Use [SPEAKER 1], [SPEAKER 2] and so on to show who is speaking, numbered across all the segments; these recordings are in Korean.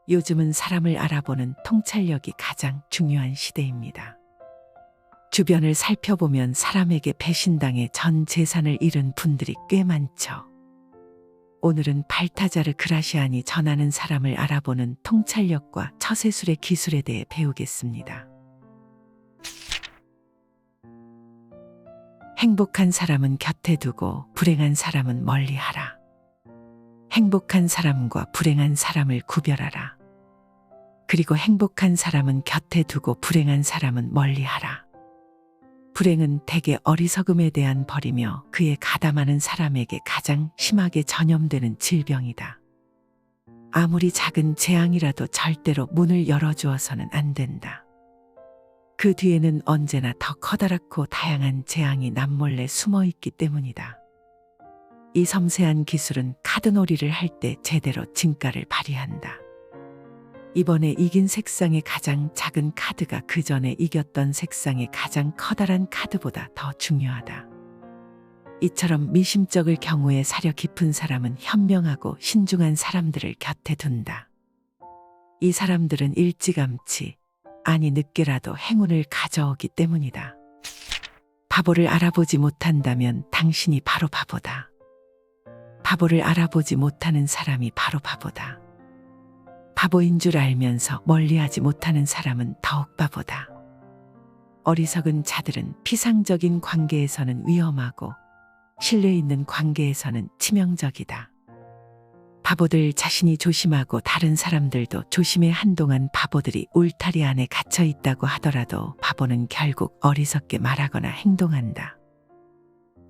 [SPEAKER 1] 요즘은 사람을 알아보는 통찰력이 가장 중요한 시대입니다. 주변을 살펴보면 사람에게 배신당해 전 재산을 잃은 분들이 꽤 많죠. 오늘은 발타자르 그라시안이 전하는 사람을 알아보는 통찰력과 처세술의 기술에 대해 배우겠습니다. 행복한 사람은 곁에 두고 불행한 사람은 멀리하라. 행복한 사람과 불행한 사람을 구별하라. 그리고 행복한 사람은 곁에 두고 불행한 사람은 멀리하라. 불행은 대개 어리석음에 대한 벌이며 그에 가담하는 사람에게 가장 심하게 전염되는 질병이다. 아무리 작은 재앙이라도 절대로 문을 열어주어서는 안 된다. 그 뒤에는 언제나 더 커다랗고 다양한 재앙이 남몰래 숨어 있기 때문이다. 이 섬세한 기술은 카드놀이를 할 때 제대로 진가를 발휘한다. 이번에 이긴 색상의 가장 작은 카드가 그 전에 이겼던 색상의 가장 커다란 카드보다 더 중요하다. 이처럼 미심쩍을 경우에 사려 깊은 사람은 현명하고 신중한 사람들을 곁에 둔다. 이 사람들은 일찌감치, 아니 늦게라도 행운을 가져오기 때문이다. 바보를 알아보지 못한다면 당신이 바로 바보다. 바보를 알아보지 못하는 사람이 바로 바보다. 바보인 줄 알면서 멀리하지 못하는 사람은 더욱 바보다. 어리석은 자들은 피상적인 관계에서는 위험하고 신뢰 있는 관계에서는 치명적이다. 바보들 자신이 조심하고 다른 사람들도 조심해. 한동안 바보들이 울타리 안에 갇혀 있다고 하더라도 바보는 결국 어리석게 말하거나 행동한다.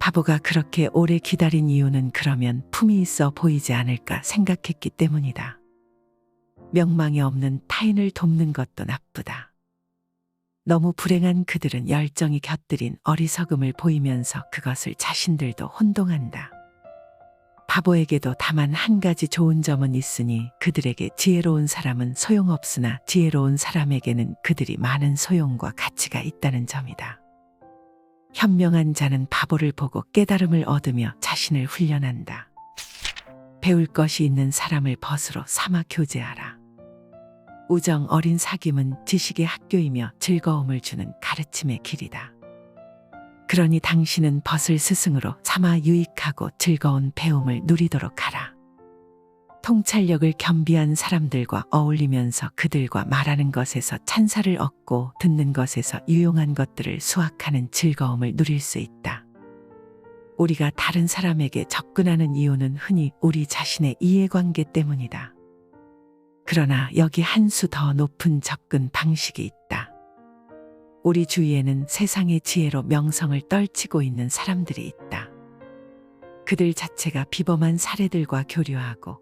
[SPEAKER 1] 바보가 그렇게 오래 기다린 이유는 그러면 품이 있어 보이지 않을까 생각했기 때문이다. 명망이 없는 타인을 돕는 것도 나쁘다. 너무 불행한 그들은 열정이 곁들인 어리석음을 보이면서 그것을 자신들도 혼동한다. 바보에게도 다만 한 가지 좋은 점은 있으니 그들에게 지혜로운 사람은 소용없으나 지혜로운 사람에게는 그들이 많은 소용과 가치가 있다는 점이다. 현명한 자는 바보를 보고 깨달음을 얻으며 자신을 훈련한다. 배울 것이 있는 사람을 벗으로 삼아 교제하라. 우정 어린 사귐은 지식의 학교이며 즐거움을 주는 가르침의 길이다. 그러니 당신은 벗을 스승으로 삼아 유익하고 즐거운 배움을 누리도록 하라. 통찰력을 겸비한 사람들과 어울리면서 그들과 말하는 것에서 찬사를 얻고 듣는 것에서 유용한 것들을 수확하는 즐거움을 누릴 수 있다. 우리가 다른 사람에게 접근하는 이유는 흔히 우리 자신의 이해관계 때문이다. 그러나 여기 한 수 더 높은 접근 방식이 있다. 우리 주위에는 세상의 지혜로 명성을 떨치고 있는 사람들이 있다. 그들 자체가 비범한 사례들과 교류하고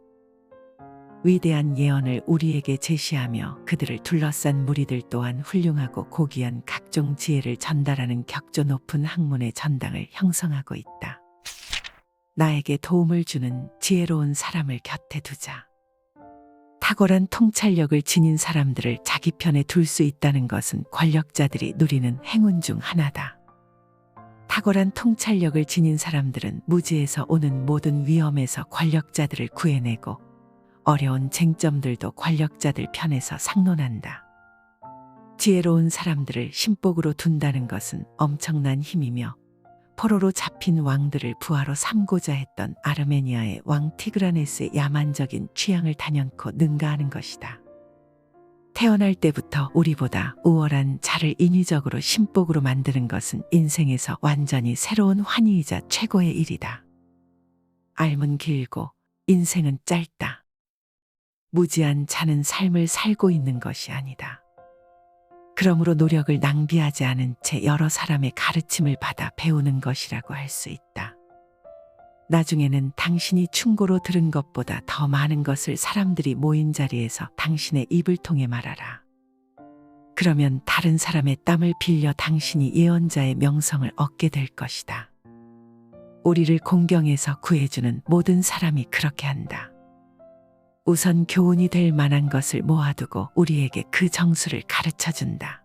[SPEAKER 1] 위대한 예언을 우리에게 제시하며 그들을 둘러싼 무리들 또한 훌륭하고 고귀한 각종 지혜를 전달하는 격조 높은 학문의 전당을 형성하고 있다. 나에게 도움을 주는 지혜로운 사람을 곁에 두자. 탁월한 통찰력을 지닌 사람들을 자기 편에 둘 수 있다는 것은 권력자들이 누리는 행운 중 하나다. 탁월한 통찰력을 지닌 사람들은 무지에서 오는 모든 위험에서 권력자들을 구해내고 어려운 쟁점들도 권력자들 편에서 상논한다. 지혜로운 사람들을 신복으로 둔다는 것은 엄청난 힘이며 포로로 잡힌 왕들을 부하로 삼고자 했던 아르메니아의 왕 티그라네스의 야만적인 취향을 단연코 능가하는 것이다. 태어날 때부터 우리보다 우월한 자를 인위적으로 신복으로 만드는 것은 인생에서 완전히 새로운 환희이자 최고의 일이다. 삶은 길고 인생은 짧다. 무지한 자는 삶을 살고 있는 것이 아니다. 그러므로 노력을 낭비하지 않은 채 여러 사람의 가르침을 받아 배우는 것이라고 할 수 있다. 나중에는 당신이 충고로 들은 것보다 더 많은 것을 사람들이 모인 자리에서 당신의 입을 통해 말하라. 그러면 다른 사람의 땀을 빌려 당신이 예언자의 명성을 얻게 될 것이다. 우리를 공경해서 구해주는 모든 사람이 그렇게 한다. 우선 교훈이 될 만한 것을 모아두고 우리에게 그 정수를 가르쳐준다.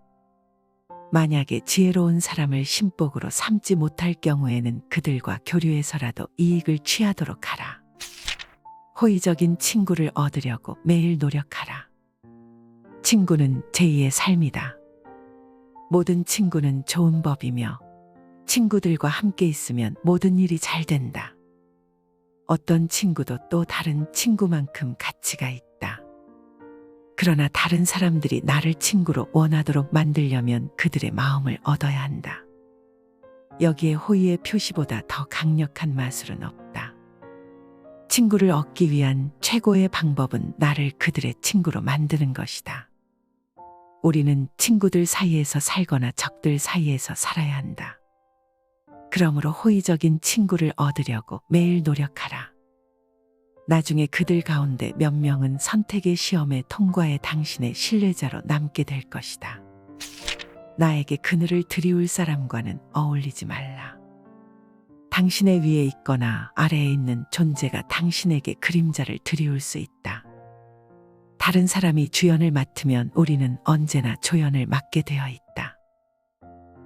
[SPEAKER 1] 만약에 지혜로운 사람을 신복으로 삼지 못할 경우에는 그들과 교류해서라도 이익을 취하도록 하라. 호의적인 친구를 얻으려고 매일 노력하라. 친구는 제2의 삶이다. 모든 친구는 좋은 법이며 친구들과 함께 있으면 모든 일이 잘 된다. 어떤 친구도 또 다른 친구만큼 가치가 있다. 그러나 다른 사람들이 나를 친구로 원하도록 만들려면 그들의 마음을 얻어야 한다. 여기에 호의의 표시보다 더 강력한 마술은 없다. 친구를 얻기 위한 최고의 방법은 나를 그들의 친구로 만드는 것이다. 우리는 친구들 사이에서 살거나 적들 사이에서 살아야 한다. 그러므로 호의적인 친구를 얻으려고 매일 노력하라. 나중에 그들 가운데 몇 명은 선택의 시험에 통과해 당신의 신뢰자로 남게 될 것이다. 나에게 그늘을 드리울 사람과는 어울리지 말라. 당신의 위에 있거나 아래에 있는 존재가 당신에게 그림자를 드리울 수 있다. 다른 사람이 주연을 맡으면 우리는 언제나 조연을 맡게 되어 있다.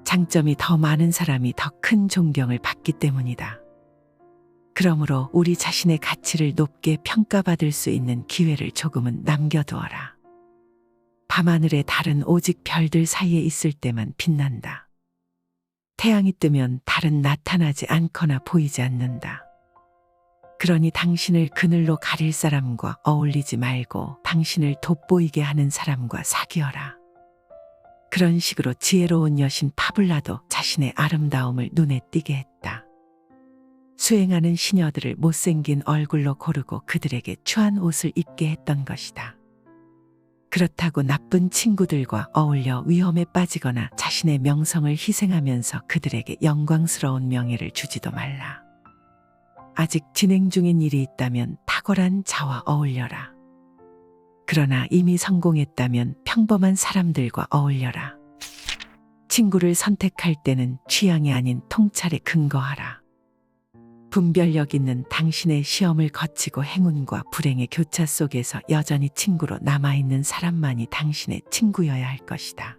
[SPEAKER 1] 장점이 더 많은 사람이 더 큰 존경을 받기 때문이다. 그러므로 우리 자신의 가치를 높게 평가받을 수 있는 기회를 조금은 남겨두어라. 밤하늘의 달은 오직 별들 사이에 있을 때만 빛난다. 태양이 뜨면 달은 나타나지 않거나 보이지 않는다. 그러니 당신을 그늘로 가릴 사람과 어울리지 말고 당신을 돋보이게 하는 사람과 사귀어라. 그런 식으로 지혜로운 여신 파블라도 자신의 아름다움을 눈에 띄게 했다. 수행하는 시녀들을 못생긴 얼굴로 고르고 그들에게 추한 옷을 입게 했던 것이다. 그렇다고 나쁜 친구들과 어울려 위험에 빠지거나 자신의 명성을 희생하면서 그들에게 영광스러운 명예를 주지도 말라. 아직 진행 중인 일이 있다면 탁월한 자와 어울려라. 그러나 이미 성공했다면 평범한 사람들과 어울려라. 친구를 선택할 때는 취향이 아닌 통찰에 근거하라. 분별력 있는 당신의 시험을 거치고 행운과 불행의 교차 속에서 여전히 친구로 남아있는 사람만이 당신의 친구여야 할 것이다.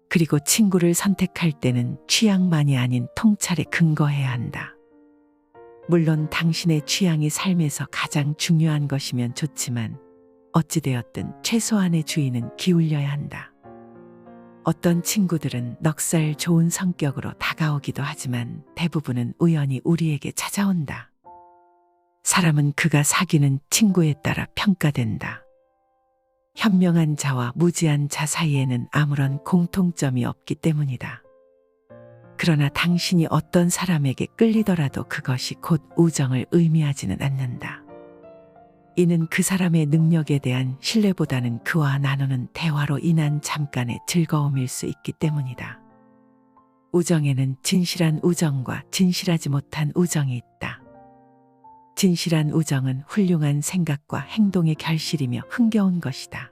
[SPEAKER 1] 그리고 친구를 선택할 때는 취향만이 아닌 통찰에 근거해야 한다. 물론 당신의 취향이 삶에서 가장 중요한 것이면 좋지만 어찌되었든 최소한의 주의는 기울여야 한다. 어떤 친구들은 넉살 좋은 성격으로 다가오기도 하지만 대부분은 우연히 우리에게 찾아온다. 사람은 그가 사귀는 친구에 따라 평가된다. 현명한 자와 무지한 자 사이에는 아무런 공통점이 없기 때문이다. 그러나 당신이 어떤 사람에게 끌리더라도 그것이 곧 우정을 의미하지는 않는다. 이는 그 사람의 능력에 대한 신뢰보다는 그와 나누는 대화로 인한 잠깐의 즐거움일 수 있기 때문이다. 우정에는 진실한 우정과 진실하지 못한 우정이 있다. 진실한 우정은 훌륭한 생각과 행동의 결실이며 흥겨운 것이다.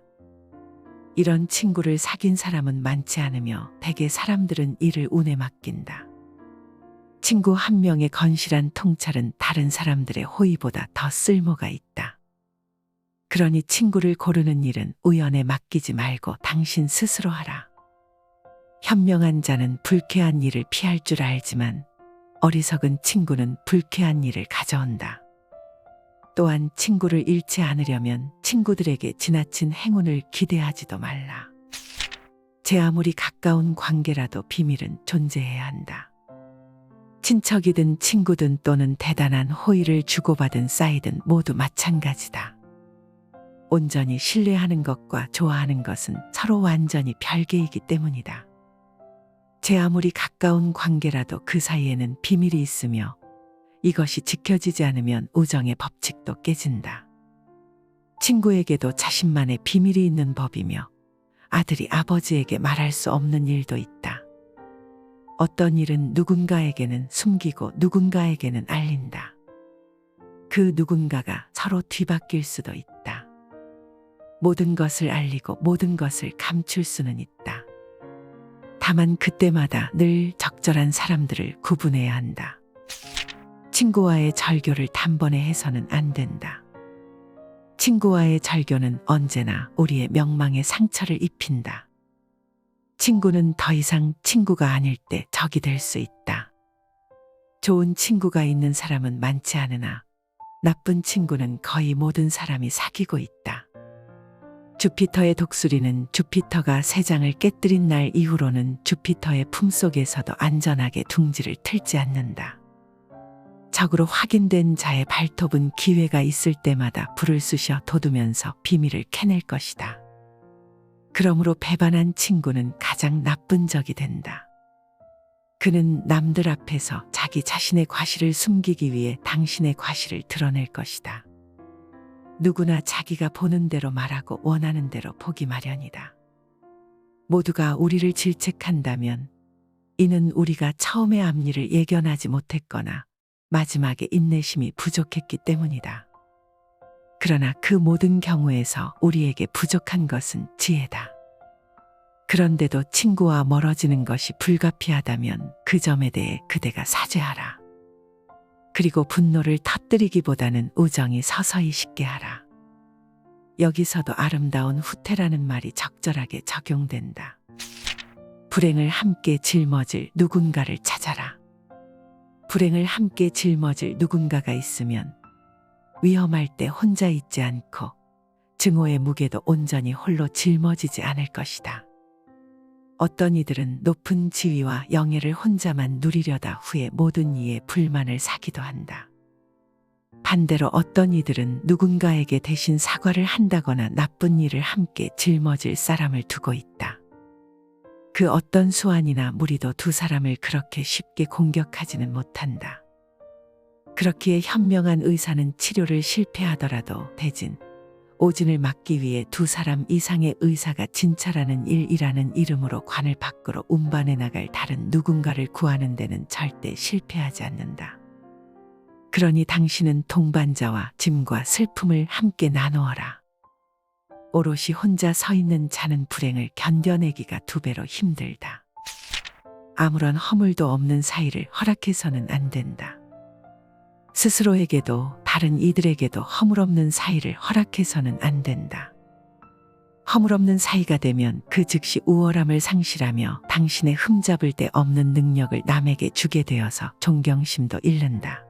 [SPEAKER 1] 이런 친구를 사귄 사람은 많지 않으며 대개 사람들은 이를 운에 맡긴다. 친구 한 명의 건실한 통찰은 다른 사람들의 호의보다 더 쓸모가 있다. 그러니 친구를 고르는 일은 우연에 맡기지 말고 당신 스스로 하라. 현명한 자는 불쾌한 일을 피할 줄 알지만 어리석은 친구는 불쾌한 일을 가져온다. 또한 친구를 잃지 않으려면 친구들에게 지나친 행운을 기대하지도 말라. 제 아무리 가까운 관계라도 비밀은 존재해야 한다. 친척이든 친구든 또는 대단한 호의를 주고받은 사이든 모두 마찬가지다. 온전히 신뢰하는 것과 좋아하는 것은 서로 완전히 별개이기 때문이다. 제 아무리 가까운 관계라도 그 사이에는 비밀이 있으며 이것이 지켜지지 않으면 우정의 법칙도 깨진다. 친구에게도 자신만의 비밀이 있는 법이며 아들이 아버지에게 말할 수 없는 일도 있다. 어떤 일은 누군가에게는 숨기고 누군가에게는 알린다. 그 누군가가 서로 뒤바뀔 수도 있다. 모든 것을 알리고 모든 것을 감출 수는 있다. 다만 그때마다 늘 적절한 사람들을 구분해야 한다. 친구와의 절교를 단번에 해서는 안 된다. 친구와의 절교는 언제나 우리의 명망에 상처를 입힌다. 친구는 더 이상 친구가 아닐 때 적이 될 수 있다. 좋은 친구가 있는 사람은 많지 않으나 나쁜 친구는 거의 모든 사람이 사귀고 있다. 주피터의 독수리는 주피터가 세 장을 깨뜨린 날 이후로는 주피터의 품속에서도 안전하게 둥지를 틀지 않는다. 적으로 확인된 자의 발톱은 기회가 있을 때마다 불을 쑤셔 돋우면서 비밀을 캐낼 것이다. 그러므로 배반한 친구는 가장 나쁜 적이 된다. 그는 남들 앞에서 자기 자신의 과실을 숨기기 위해 당신의 과실을 드러낼 것이다. 누구나 자기가 보는 대로 말하고 원하는 대로 보기 마련이다. 모두가 우리를 질책한다면 이는 우리가 처음의 앞일을 예견하지 못했거나 마지막에 인내심이 부족했기 때문이다. 그러나 그 모든 경우에서 우리에게 부족한 것은 지혜다. 그런데도 친구와 멀어지는 것이 불가피하다면 그 점에 대해 그대가 사죄하라. 그리고 분노를 터뜨리기보다는 우정이 서서히 식게 하라. 여기서도 아름다운 후퇴라는 말이 적절하게 적용된다. 불행을 함께 짊어질 누군가를 찾아라. 불행을 함께 짊어질 누군가가 있으면 위험할 때 혼자 있지 않고 증오의 무게도 온전히 홀로 짊어지지 않을 것이다. 어떤 이들은 높은 지위와 영예를 혼자만 누리려다 후에 모든 이에 불만을 사기도 한다. 반대로 어떤 이들은 누군가에게 대신 사과를 한다거나 나쁜 일을 함께 짊어질 사람을 두고 있다. 그 어떤 수완이나 무리도 두 사람을 그렇게 쉽게 공격하지는 못한다. 그렇기에 현명한 의사는 치료를 실패하더라도 대진, 오진을 막기 위해 두 사람 이상의 의사가 진찰하는 일이라는 이름으로 관을 밖으로 운반해 나갈 다른 누군가를 구하는 데는 절대 실패하지 않는다. 그러니 당신은 동반자와 짐과 슬픔을 함께 나누어라. 오롯이 혼자 서 있는 자는 불행을 견뎌내기가 두 배로 힘들다. 아무런 허물도 없는 사이를 허락해서는 안 된다. 스스로에게도 다른 이들에게도 허물없는 사이를 허락해서는 안 된다. 허물없는 사이가 되면 그 즉시 우월함을 상실하며 당신의 흠잡을 데 없는 능력을 남에게 주게 되어서 존경심도 잃는다.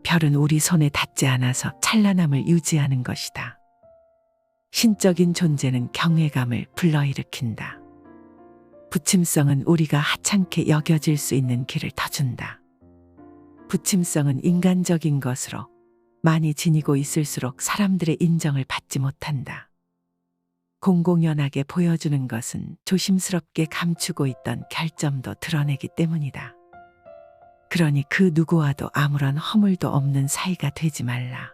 [SPEAKER 1] 별은 우리 손에 닿지 않아서 찬란함을 유지하는 것이다. 신적인 존재는 경외감을 불러일으킨다. 부침성은 우리가 하찮게 여겨질 수 있는 길을 터준다. 부침성은 인간적인 것으로 많이 지니고 있을수록 사람들의 인정을 받지 못한다. 공공연하게 보여주는 것은 조심스럽게 감추고 있던 결점도 드러내기 때문이다. 그러니 그 누구와도 아무런 허물도 없는 사이가 되지 말라.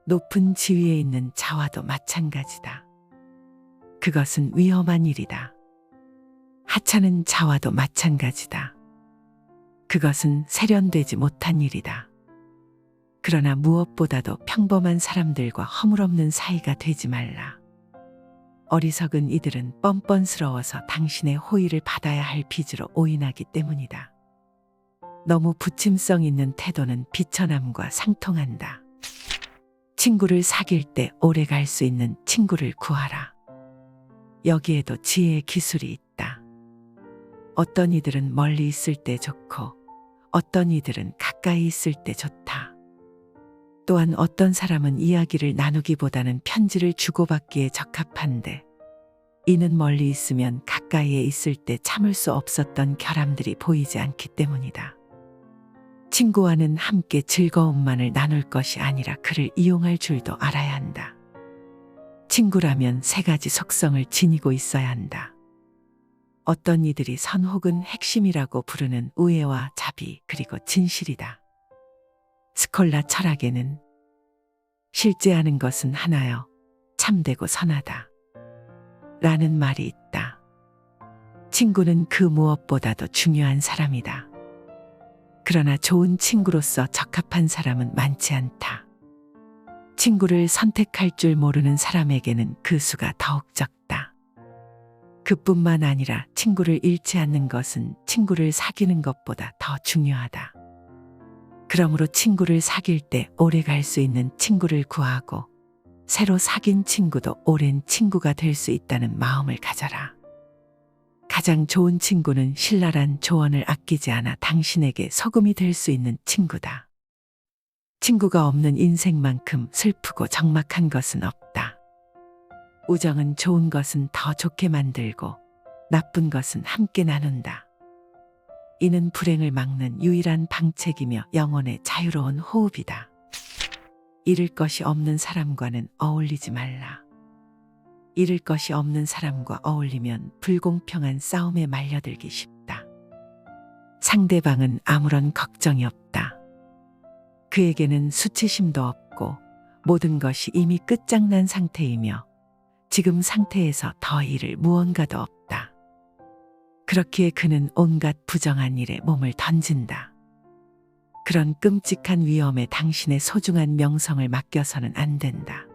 [SPEAKER 1] 높은 지위에 있는 자와도 마찬가지다. 그것은 위험한 일이다. 하찮은 자와도 마찬가지다. 그것은 세련되지 못한 일이다. 그러나 무엇보다도 평범한 사람들과 허물없는 사이가 되지 말라. 어리석은 이들은 뻔뻔스러워서 당신의 호의를 받아야 할 빚으로 오인하기 때문이다. 너무 부침성 있는 태도는 비천함과 상통한다. 친구를 사귈 때 오래 갈 수 있는 친구를 구하라. 여기에도 지혜의 기술이 있다. 어떤 이들은 멀리 있을 때 좋고 어떤 이들은 가까이 있을 때 좋다. 또한 어떤 사람은 이야기를 나누기보다는 편지를 주고받기에 적합한데 이는 멀리 있으면 가까이에 있을 때 참을 수 없었던 결함들이 보이지 않기 때문이다. 친구와는 함께 즐거움만을 나눌 것이 아니라 그를 이용할 줄도 알아야 한다. 친구라면 세 가지 속성을 지니고 있어야 한다. 어떤 이들이 선 혹은 핵심이라고 부르는 우애와 자비 그리고 진실이다. 스콜라 철학에는 실제하는 것은 하나여 참되고 선하다 라는 말이 있다. 친구는 그 무엇보다도 중요한 사람이다. 그러나 좋은 친구로서 적합한 사람은 많지 않다. 친구를 선택할 줄 모르는 사람에게는 그 수가 더욱 적다. 그뿐만 아니라 친구를 잃지 않는 것은 친구를 사귀는 것보다 더 중요하다. 그러므로 친구를 사귈 때 오래 갈 수 있는 친구를 구하고 새로 사귄 친구도 오랜 친구가 될 수 있다는 마음을 가져라. 가장 좋은 친구는 신랄한 조언을 아끼지 않아 당신에게 소금이 될 수 있는 친구다. 친구가 없는 인생만큼 슬프고 적막한 것은 없다. 우정은 좋은 것은 더 좋게 만들고 나쁜 것은 함께 나눈다. 이는 불행을 막는 유일한 방책이며 영혼의 자유로운 호흡이다. 잃을 것이 없는 사람과는 어울리지 말라. 잃을 것이 없는 사람과 어울리면 불공평한 싸움에 말려들기 쉽다. 상대방은 아무런 걱정이 없다. 그에게는 수치심도 없고 모든 것이 이미 끝장난 상태이며 지금 상태에서 더 잃을 무언가도 없다. 그렇기에 그는 온갖 부정한 일에 몸을 던진다. 그런 끔찍한 위험에 당신의 소중한 명성을 맡겨서는 안 된다.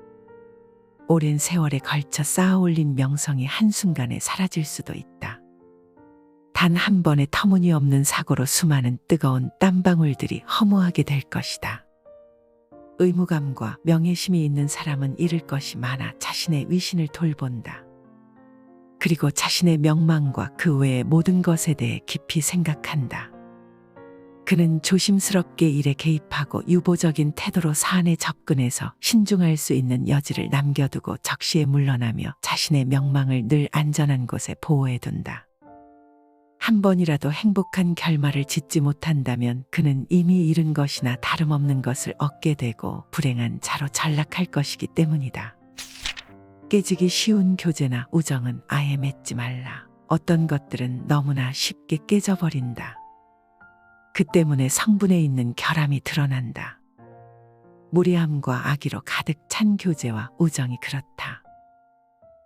[SPEAKER 1] 오랜 세월에 걸쳐 쌓아 올린 명성이 한순간에 사라질 수도 있다. 단 한 번의 터무니없는 사고로 수많은 뜨거운 땀방울들이 허무하게 될 것이다. 의무감과 명예심이 있는 사람은 잃을 것이 많아 자신의 위신을 돌본다. 그리고 자신의 명망과 그 외의 모든 것에 대해 깊이 생각한다. 그는 조심스럽게 일에 개입하고 유보적인 태도로 사안에 접근해서 신중할 수 있는 여지를 남겨두고 적시에 물러나며 자신의 명망을 늘 안전한 곳에 보호해둔다. 한 번이라도 행복한 결말을 짓지 못한다면 그는 이미 잃은 것이나 다름없는 것을 얻게 되고 불행한 자로 전락할 것이기 때문이다. 깨지기 쉬운 교제나 우정은 아예 맺지 말라. 어떤 것들은 너무나 쉽게 깨져버린다. 그 때문에 성분에 있는 결함이 드러난다. 무례함과 악의로 가득 찬 교제와 우정이 그렇다.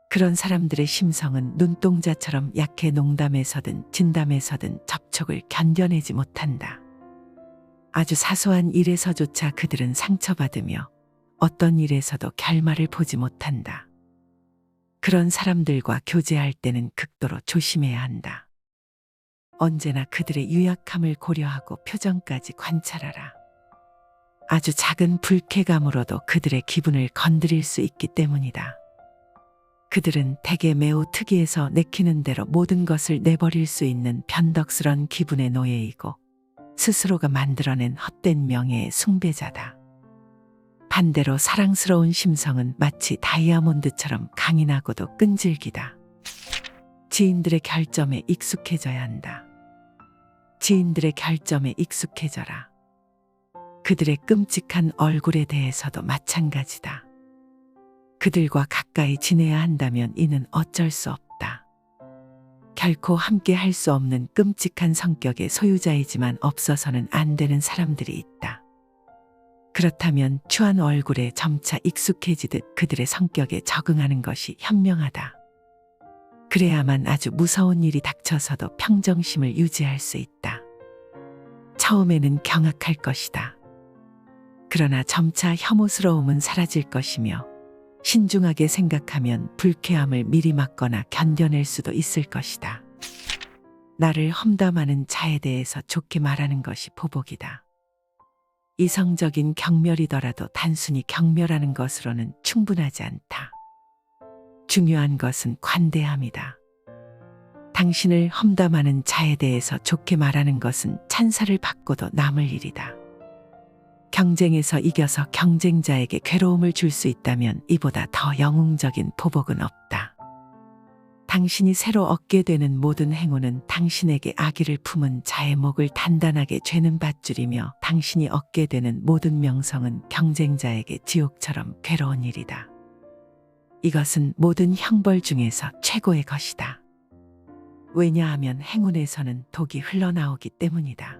[SPEAKER 1] 그런 사람들의 심성은 눈동자처럼 약해 농담에서든 진담에서든 접촉을 견뎌내지 못한다. 아주 사소한 일에서조차 그들은 상처받으며 어떤 일에서도 결말을 보지 못한다. 그런 사람들과 교제할 때는 극도로 조심해야 한다. 언제나 그들의 유약함을 고려하고 표정까지 관찰하라. 아주 작은 불쾌감으로도 그들의 기분을 건드릴 수 있기 때문이다. 그들은 대개 매우 특이해서 내키는 대로 모든 것을 내버릴 수 있는 변덕스런 기분의 노예이고 스스로가 만들어낸 헛된 명예의 숭배자다. 반대로 사랑스러운 심성은 마치 다이아몬드처럼 강인하고도 끈질기다. 지인들의 결점에 익숙해져야 한다. 지인들의 결점에 익숙해져라. 그들의 끔찍한 얼굴에 대해서도 마찬가지다. 그들과 가까이 지내야 한다면 이는 어쩔 수 없다. 결코 함께 할 수 없는 끔찍한 성격의 소유자이지만 없어서는 안 되는 사람들이 있다. 그렇다면 추한 얼굴에 점차 익숙해지듯 그들의 성격에 적응하는 것이 현명하다. 그래야만 아주 무서운 일이 닥쳐서도 평정심을 유지할 수 있다. 처음에는 경악할 것이다. 그러나 점차 혐오스러움은 사라질 것이며 신중하게 생각하면 불쾌함을 미리 막거나 견뎌낼 수도 있을 것이다. 나를 험담하는 자에 대해서 좋게 말하는 것이 보복이다. 이성적인 경멸이더라도 단순히 경멸하는 것으로는 충분하지 않다. 중요한 것은 관대함이다. 당신을 험담하는 자에 대해서 좋게 말하는 것은 찬사를 받고도 남을 일이다. 경쟁에서 이겨서 경쟁자에게 괴로움을 줄 수 있다면 이보다 더 영웅적인 보복은 없다. 당신이 새로 얻게 되는 모든 행운은 당신에게 악의를 품은 자의 목을 단단하게 죄는 밧줄이며 당신이 얻게 되는 모든 명성은 경쟁자에게 지옥처럼 괴로운 일이다. 이것은 모든 형벌 중에서 최고의 것이다. 왜냐하면 행운에서는 독이 흘러나오기 때문이다.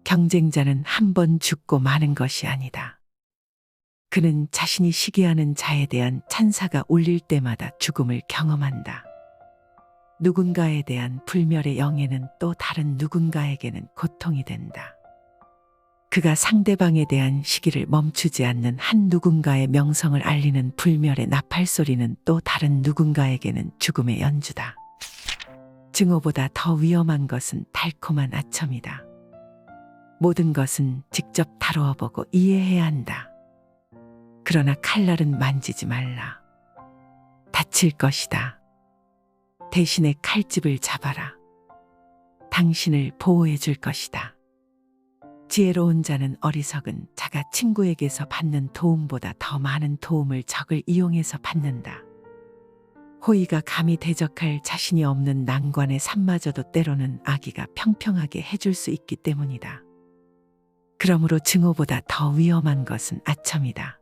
[SPEAKER 1] 경쟁자는 한 번 죽고 마는 것이 아니다. 그는 자신이 시기하는 자에 대한 찬사가 울릴 때마다 죽음을 경험한다. 누군가에 대한 불멸의 영예는 또 다른 누군가에게는 고통이 된다. 그가 상대방에 대한 시기를 멈추지 않는 한 누군가의 명성을 알리는 불멸의 나팔 소리는 또 다른 누군가에게는 죽음의 연주다. 증오보다 더 위험한 것은 달콤한 아첨이다. 모든 것은 직접 다루어보고 이해해야 한다. 그러나 칼날은 만지지 말라. 다칠 것이다. 대신에 칼집을 잡아라. 당신을 보호해 줄 것이다. 지혜로운 자는 어리석은 자가 친구에게서 받는 도움보다 더 많은 도움을 적을 이용해서 받는다. 호의가 감히 대적할 자신이 없는 난관의 삶마저도 때로는 악의가 평평하게 해줄 수 있기 때문이다. 그러므로 증오보다 더 위험한 것은 아첨이다.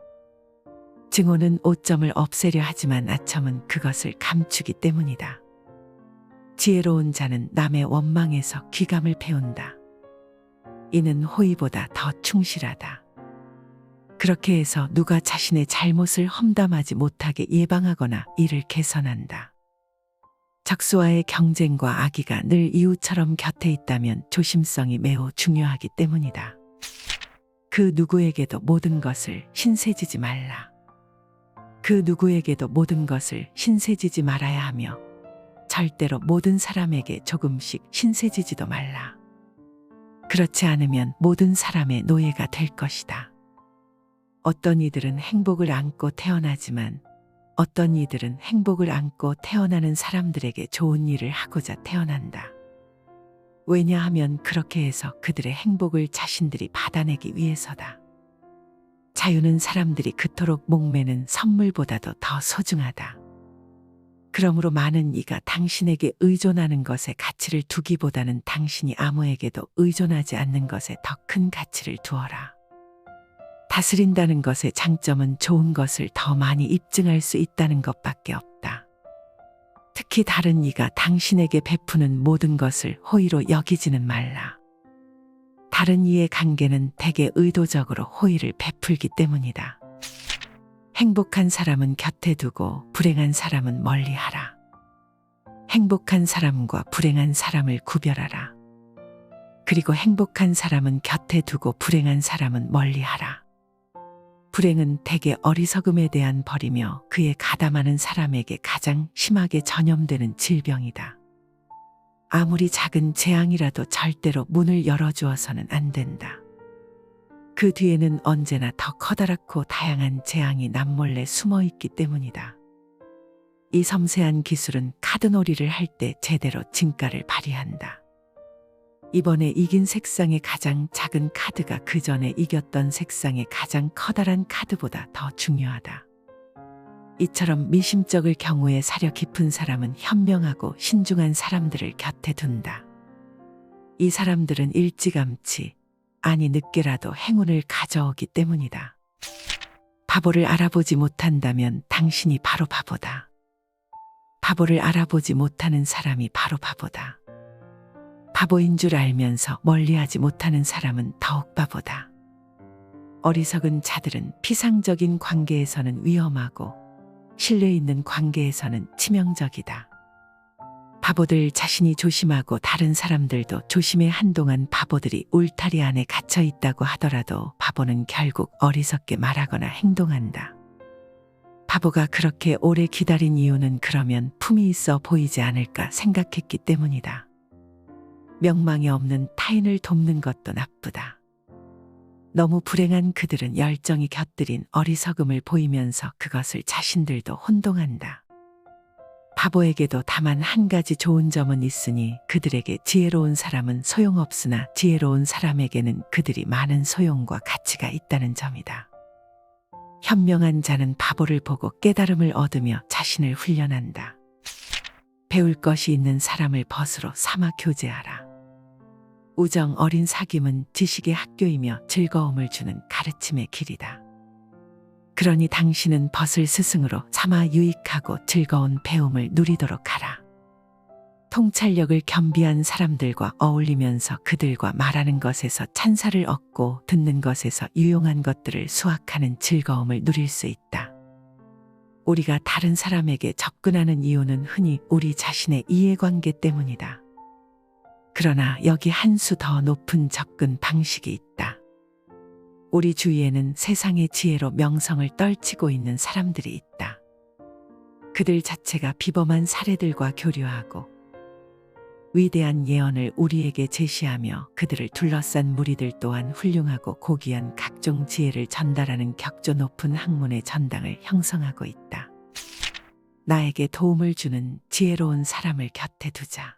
[SPEAKER 1] 증오는 오점을 없애려 하지만 아첨은 그것을 감추기 때문이다. 지혜로운 자는 남의 원망에서 귀감을 배운다. 이는 호의보다 더 충실하다. 그렇게 해서 누가 자신의 잘못을 험담하지 못하게 예방하거나 이를 개선한다. 적수와의 경쟁과 악의가 늘 이웃처럼 곁에 있다면 조심성이 매우 중요하기 때문이다. 그 누구에게도 모든 것을 신세지지 말라. 그 누구에게도 모든 것을 신세지지 말아야 하며 절대로 모든 사람에게 조금씩 신세지지도 말라. 그렇지 않으면 모든 사람의 노예가 될 것이다. 어떤 이들은 행복을 안고 태어나지만 어떤 이들은 행복을 안고 태어나는 사람들에게 좋은 일을 하고자 태어난다. 왜냐하면 그렇게 해서 그들의 행복을 자신들이 받아내기 위해서다. 자유는 사람들이 그토록 목매는 선물보다도 더 소중하다. 그러므로 많은 이가 당신에게 의존하는 것에 가치를 두기보다는 당신이 아무에게도 의존하지 않는 것에 더 큰 가치를 두어라. 다스린다는 것의 장점은 좋은 것을 더 많이 입증할 수 있다는 것밖에 없다. 특히 다른 이가 당신에게 베푸는 모든 것을 호의로 여기지는 말라. 다른 이의 관계는 대개 의도적으로 호의를 베풀기 때문이다. 행복한 사람은 곁에 두고 불행한 사람은 멀리하라. 행복한 사람과 불행한 사람을 구별하라. 그리고 행복한 사람은 곁에 두고 불행한 사람은 멀리하라. 불행은 대개 어리석음에 대한 벌이며 그에 가담하는 사람에게 가장 심하게 전염되는 질병이다. 아무리 작은 재앙이라도 절대로 문을 열어주어서는 안 된다. 그 뒤에는 언제나 더 커다랗고 다양한 재앙이 남몰래 숨어 있기 때문이다. 이 섬세한 기술은 카드놀이를 할 때 제대로 진가를 발휘한다. 이번에 이긴 색상의 가장 작은 카드가 그 전에 이겼던 색상의 가장 커다란 카드보다 더 중요하다. 이처럼 미심쩍을 경우에 사려 깊은 사람은 현명하고 신중한 사람들을 곁에 둔다. 이 사람들은 일찌감치, 아니 늦게라도 행운을 가져오기 때문이다. 바보를 알아보지 못한다면 당신이 바로 바보다. 바보를 알아보지 못하는 사람이 바로 바보다. 바보인 줄 알면서 멀리하지 못하는 사람은 더욱 바보다. 어리석은 자들은 피상적인 관계에서는 위험하고 신뢰 있는 관계에서는 치명적이다. 바보들 자신이 조심하고 다른 사람들도 조심해. 한동안 바보들이 울타리 안에 갇혀 있다고 하더라도 바보는 결국 어리석게 말하거나 행동한다. 바보가 그렇게 오래 기다린 이유는 그러면 품이 있어 보이지 않을까 생각했기 때문이다. 명망이 없는 타인을 돕는 것도 나쁘다. 너무 불행한 그들은 열정이 곁들인 어리석음을 보이면서 그것을 자신들도 혼동한다. 바보에게도 다만 한 가지 좋은 점은 있으니 그들에게 지혜로운 사람은 소용없으나 지혜로운 사람에게는 그들이 많은 소용과 가치가 있다는 점이다. 현명한 자는 바보를 보고 깨달음을 얻으며 자신을 훈련한다. 배울 것이 있는 사람을 벗으로 삼아 교제하라. 우정 어린 사귐은 지식의 학교이며 즐거움을 주는 가르침의 길이다. 그러니 당신은 벗을 스승으로 삼아 유익하고 즐거운 배움을 누리도록 하라. 통찰력을 겸비한 사람들과 어울리면서 그들과 말하는 것에서 찬사를 얻고 듣는 것에서 유용한 것들을 수확하는 즐거움을 누릴 수 있다. 우리가 다른 사람에게 접근하는 이유는 흔히 우리 자신의 이해관계 때문이다. 그러나 여기 한 수 더 높은 접근 방식이 있다. 우리 주위에는 세상의 지혜로 명성을 떨치고 있는 사람들이 있다. 그들 자체가 비범한 사례들과 교류하고 위대한 예언을 우리에게 제시하며 그들을 둘러싼 무리들 또한 훌륭하고 고귀한 각종 지혜를 전달하는 격조 높은 학문의 전당을 형성하고 있다. 나에게 도움을 주는 지혜로운 사람을 곁에 두자.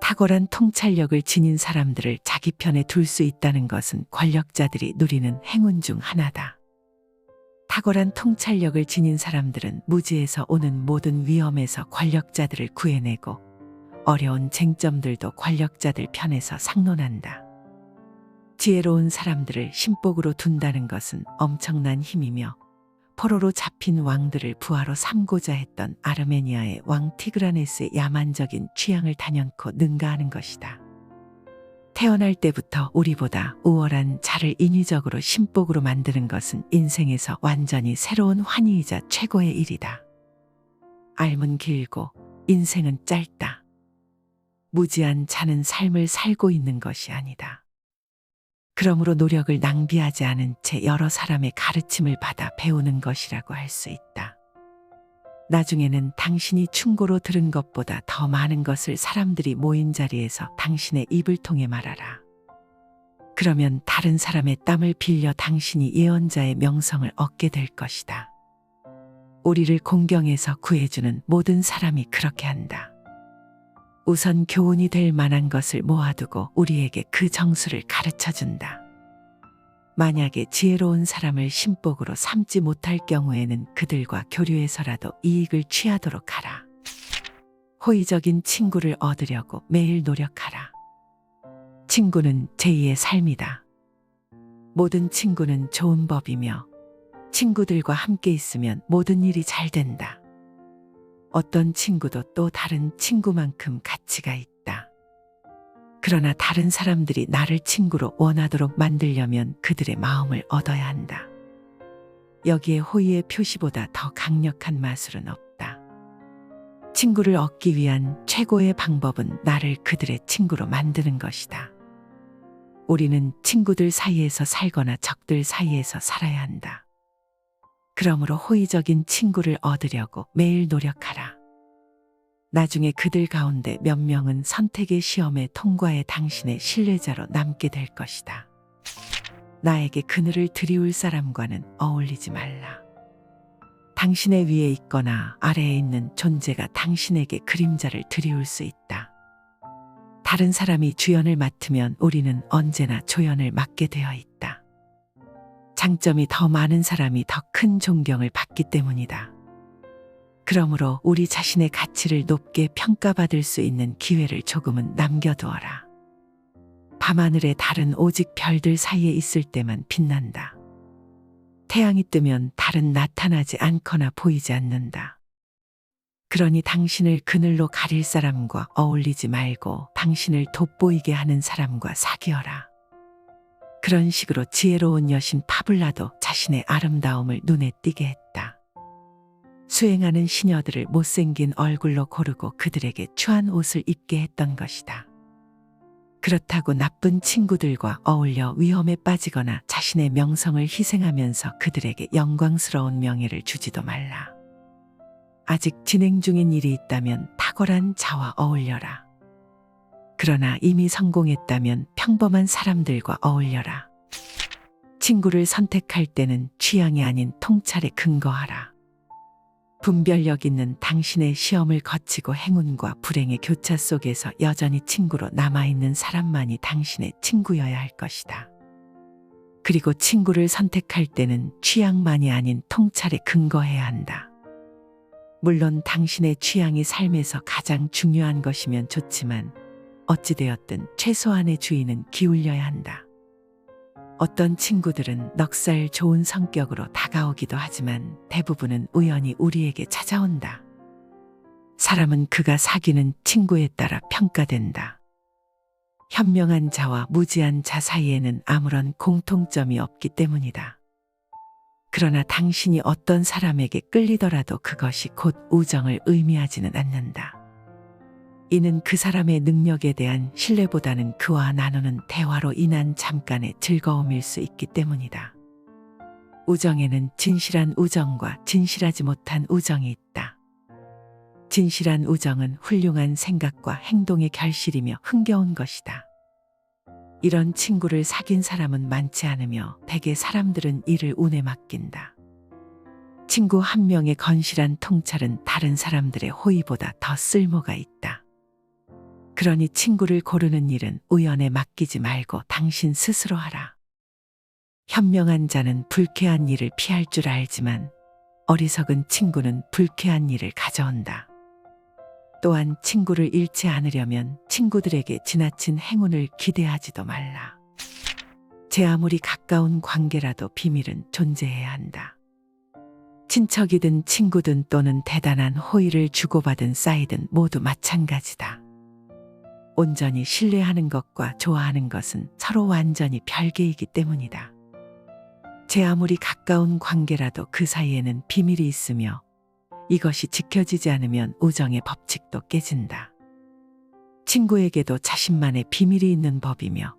[SPEAKER 1] 탁월한 통찰력을 지닌 사람들을 자기 편에 둘 수 있다는 것은 권력자들이 누리는 행운 중 하나다. 탁월한 통찰력을 지닌 사람들은 무지에서 오는 모든 위험에서 권력자들을 구해내고 어려운 쟁점들도 권력자들 편에서 상논한다. 지혜로운 사람들을 신복으로 둔다는 것은 엄청난 힘이며 포로로 잡힌 왕들을 부하로 삼고자 했던 아르메니아의 왕 티그라네스의 야만적인 취향을 단연코 능가하는 것이다. 태어날 때부터 우리보다 우월한 자를 인위적으로 신복으로 만드는 것은 인생에서 완전히 새로운 환희이자 최고의 일이다. 삶은 길고 인생은 짧다. 무지한 자는 삶을 살고 있는 것이 아니다. 그러므로 노력을 낭비하지 않은 채 여러 사람의 가르침을 받아 배우는 것이라고 할 수 있다. 나중에는 당신이 충고로 들은 것보다 더 많은 것을 사람들이 모인 자리에서 당신의 입을 통해 말하라. 그러면 다른 사람의 땀을 빌려 당신이 예언자의 명성을 얻게 될 것이다. 우리를 공경해서 구해주는 모든 사람이 그렇게 한다. 우선 교훈이 될 만한 것을 모아두고 우리에게 그 정수를 가르쳐준다. 만약에 지혜로운 사람을 신복으로 삼지 못할 경우에는 그들과 교류해서라도 이익을 취하도록 하라. 호의적인 친구를 얻으려고 매일 노력하라. 친구는 제2의 삶이다. 모든 친구는 좋은 법이며 친구들과 함께 있으면 모든 일이 잘 된다. 어떤 친구도 또 다른 친구만큼 가치가 있다. 그러나 다른 사람들이 나를 친구로 원하도록 만들려면 그들의 마음을 얻어야 한다. 여기에 호의의 표시보다 더 강력한 마술은 없다. 친구를 얻기 위한 최고의 방법은 나를 그들의 친구로 만드는 것이다. 우리는 친구들 사이에서 살거나 적들 사이에서 살아야 한다. 그러므로 호의적인 친구를 얻으려고 매일 노력하라. 나중에 그들 가운데 몇 명은 선택의 시험에 통과해 당신의 신뢰자로 남게 될 것이다. 나에게 그늘을 드리울 사람과는 어울리지 말라. 당신의 위에 있거나 아래에 있는 존재가 당신에게 그림자를 드리울 수 있다. 다른 사람이 주연을 맡으면 우리는 언제나 조연을 맡게 되어 있다. 장점이 더 많은 사람이 더 큰 존경을 받기 때문이다. 그러므로 우리 자신의 가치를 높게 평가받을 수 있는 기회를 조금은 남겨두어라. 밤하늘의 달은 오직 별들 사이에 있을 때만 빛난다. 태양이 뜨면 달은 나타나지 않거나 보이지 않는다. 그러니 당신을 그늘로 가릴 사람과 어울리지 말고 당신을 돋보이게 하는 사람과 사귀어라. 그런 식으로 지혜로운 여신 파블라도 자신의 아름다움을 눈에 띄게 했다. 수행하는 시녀들을 못생긴 얼굴로 고르고 그들에게 추한 옷을 입게 했던 것이다. 그렇다고 나쁜 친구들과 어울려 위험에 빠지거나 자신의 명성을 희생하면서 그들에게 영광스러운 명예를 주지도 말라. 아직 진행 중인 일이 있다면 탁월한 자와 어울려라. 그러나 이미 성공했다면 평범한 사람들과 어울려라. 친구를 선택할 때는 취향이 아닌 통찰에 근거하라. 분별력 있는 당신의 시험을 거치고 행운과 불행의 교차 속에서 여전히 친구로 남아있는 사람만이 당신의 친구여야 할 것이다. 그리고 친구를 선택할 때는 취향만이 아닌 통찰에 근거해야 한다. 물론 당신의 취향이 삶에서 가장 중요한 것이면 좋지만 어찌되었든 최소한의 주의는 기울여야 한다. 어떤 친구들은 넉살 좋은 성격으로 다가오기도 하지만 대부분은 우연히 우리에게 찾아온다. 사람은 그가 사귀는 친구에 따라 평가된다. 현명한 자와 무지한 자 사이에는 아무런 공통점이 없기 때문이다. 그러나 당신이 어떤 사람에게 끌리더라도 그것이 곧 우정을 의미하지는 않는다. 이는 그 사람의 능력에 대한 신뢰보다는 그와 나누는 대화로 인한 잠깐의 즐거움일 수 있기 때문이다. 우정에는 진실한 우정과 진실하지 못한 우정이 있다. 진실한 우정은 훌륭한 생각과 행동의 결실이며 흥겨운 것이다. 이런 친구를 사귄 사람은 많지 않으며 대개 사람들은 이를 운에 맡긴다. 친구 한 명의 건실한 통찰은 다른 사람들의 호의보다 더 쓸모가 있다. 그러니 친구를 고르는 일은 우연에 맡기지 말고 당신 스스로 하라. 현명한 자는 불쾌한 일을 피할 줄 알지만 어리석은 친구는 불쾌한 일을 가져온다. 또한 친구를 잃지 않으려면 친구들에게 지나친 행운을 기대하지도 말라. 제 아무리 가까운 관계라도 비밀은 존재해야 한다. 친척이든 친구든 또는 대단한 호의를 주고받은 사이든 모두 마찬가지다. 온전히 신뢰하는 것과 좋아하는 것은 서로 완전히 별개이기 때문이다. 제 아무리 가까운 관계라도 그 사이에는 비밀이 있으며 이것이 지켜지지 않으면 우정의 법칙도 깨진다. 친구에게도 자신만의 비밀이 있는 법이며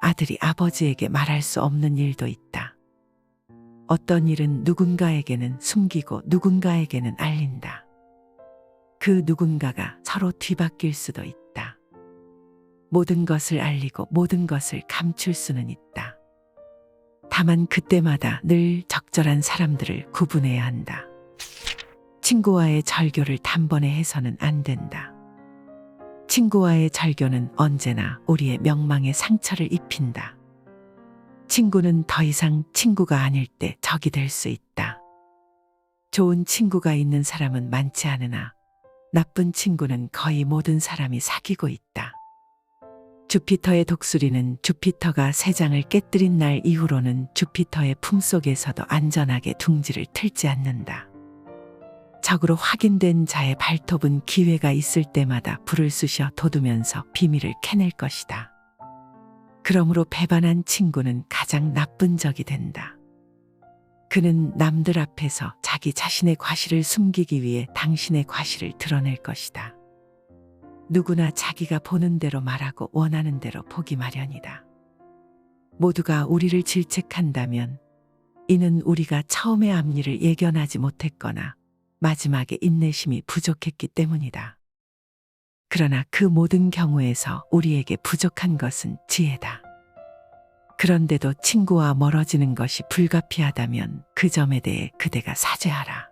[SPEAKER 1] 아들이 아버지에게 말할 수 없는 일도 있다. 어떤 일은 누군가에게는 숨기고 누군가에게는 알린다. 그 누군가가 서로 뒤바뀔 수도 있다. 모든 것을 알리고 모든 것을 감출 수는 있다. 다만 그때마다 늘 적절한 사람들을 구분해야 한다. 친구와의 절교를 단번에 해서는 안 된다. 친구와의 절교는 언제나 우리의 명망에 상처를 입힌다. 친구는 더 이상 친구가 아닐 때 적이 될 수 있다. 좋은 친구가 있는 사람은 많지 않으나 나쁜 친구는 거의 모든 사람이 사귀고 있다. 주피터의 독수리는 주피터가 새 장을 깨뜨린 날 이후로는 주피터의 품속에서도 안전하게 둥지를 틀지 않는다. 적으로 확인된 자의 발톱은 기회가 있을 때마다 불을 쑤셔 돋우면서 비밀을 캐낼 것이다. 그러므로 배반한 친구는 가장 나쁜 적이 된다. 그는 남들 앞에서 자기 자신의 과실을 숨기기 위해 당신의 과실을 드러낼 것이다. 누구나 자기가 보는 대로 말하고 원하는 대로 보기 마련이다. 모두가 우리를 질책한다면 이는 우리가 처음의 앞일을 예견하지 못했거나 마지막에 인내심이 부족했기 때문이다. 그러나 그 모든 경우에서 우리에게 부족한 것은 지혜다. 그런데도 친구와 멀어지는 것이 불가피하다면 그 점에 대해 그대가 사죄하라.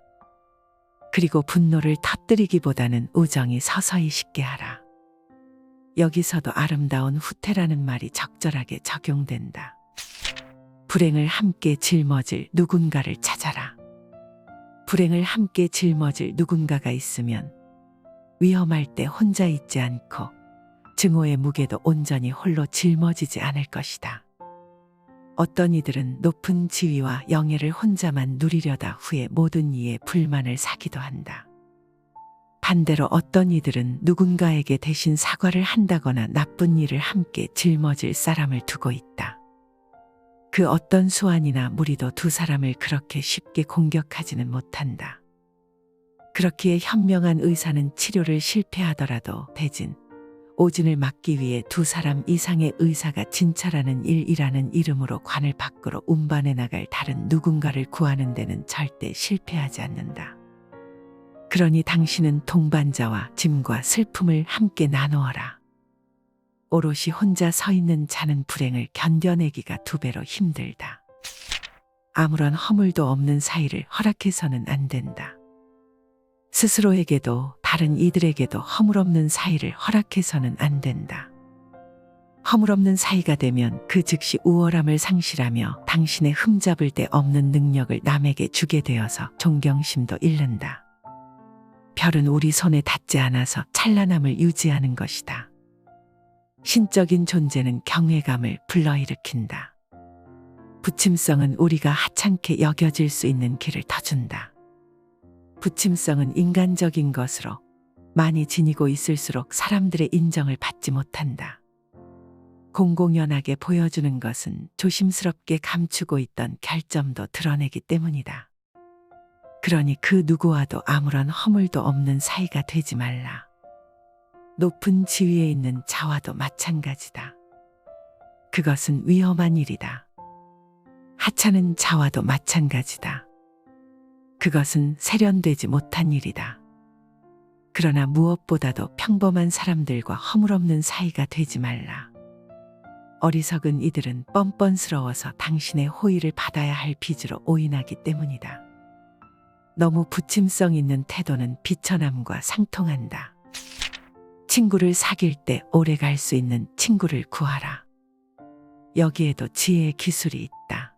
[SPEAKER 1] 그리고 분노를 터뜨리기보다는 우정이 서서히 식게 하라. 여기서도 아름다운 후퇴라는 말이 적절하게 적용된다. 불행을 함께 짊어질 누군가를 찾아라. 불행을 함께 짊어질 누군가가 있으면 위험할 때 혼자 있지 않고 증오의 무게도 온전히 홀로 짊어지지 않을 것이다. 어떤 이들은 높은 지위와 영예를 혼자만 누리려다 후에 모든 이의 불만을 사기도 한다. 반대로 어떤 이들은 누군가에게 대신 사과를 한다거나 나쁜 일을 함께 짊어질 사람을 두고 있다. 그 어떤 수완이나 무리도 두 사람을 그렇게 쉽게 공격하지는 못한다. 그렇기에 현명한 의사는 치료를 실패하더라도 대진, 오진을 막기 위해 두 사람 이상의 의사가 진찰하는 일이라는 이름으로 관을 밖으로 운반해 나갈 다른 누군가를 구하는 데는 절대 실패하지 않는다. 그러니 당신은 동반자와 짐과 슬픔을 함께 나누어라. 오롯이 혼자 서 있는 자는 불행을 견뎌내기가 2배로 힘들다. 아무런 허물도 없는 사이를 허락해서는 안 된다. 스스로에게도 다른 이들에게도 허물없는 사이를 허락해서는 안 된다. 허물없는 사이가 되면 그 즉시 우월함을 상실하며 당신의 흠잡을 데 없는 능력을 남에게 주게 되어서 존경심도 잃는다. 별은 우리 손에 닿지 않아서 찬란함을 유지하는 것이다. 신적인 존재는 경외감을 불러일으킨다. 부침성은 우리가 하찮게 여겨질 수 있는 길을 터준다. 부침성은 인간적인 것으로 많이 지니고 있을수록 사람들의 인정을 받지 못한다. 공공연하게 보여주는 것은 조심스럽게 감추고 있던 결점도 드러내기 때문이다. 그러니 그 누구와도 아무런 허물도 없는 사이가 되지 말라. 높은 지위에 있는 자와도 마찬가지다. 그것은 위험한 일이다. 하찮은 자와도 마찬가지다. 그것은 세련되지 못한 일이다. 그러나 무엇보다도 평범한 사람들과 허물없는 사이가 되지 말라. 어리석은 이들은 뻔뻔스러워서 당신의 호의를 받아야 할 빚으로 오인하기 때문이다. 너무 부침성 있는 태도는 비천함과 상통한다. 친구를 사귈 때 오래 갈 수 있는 친구를 구하라. 여기에도 지혜의 기술이 있다.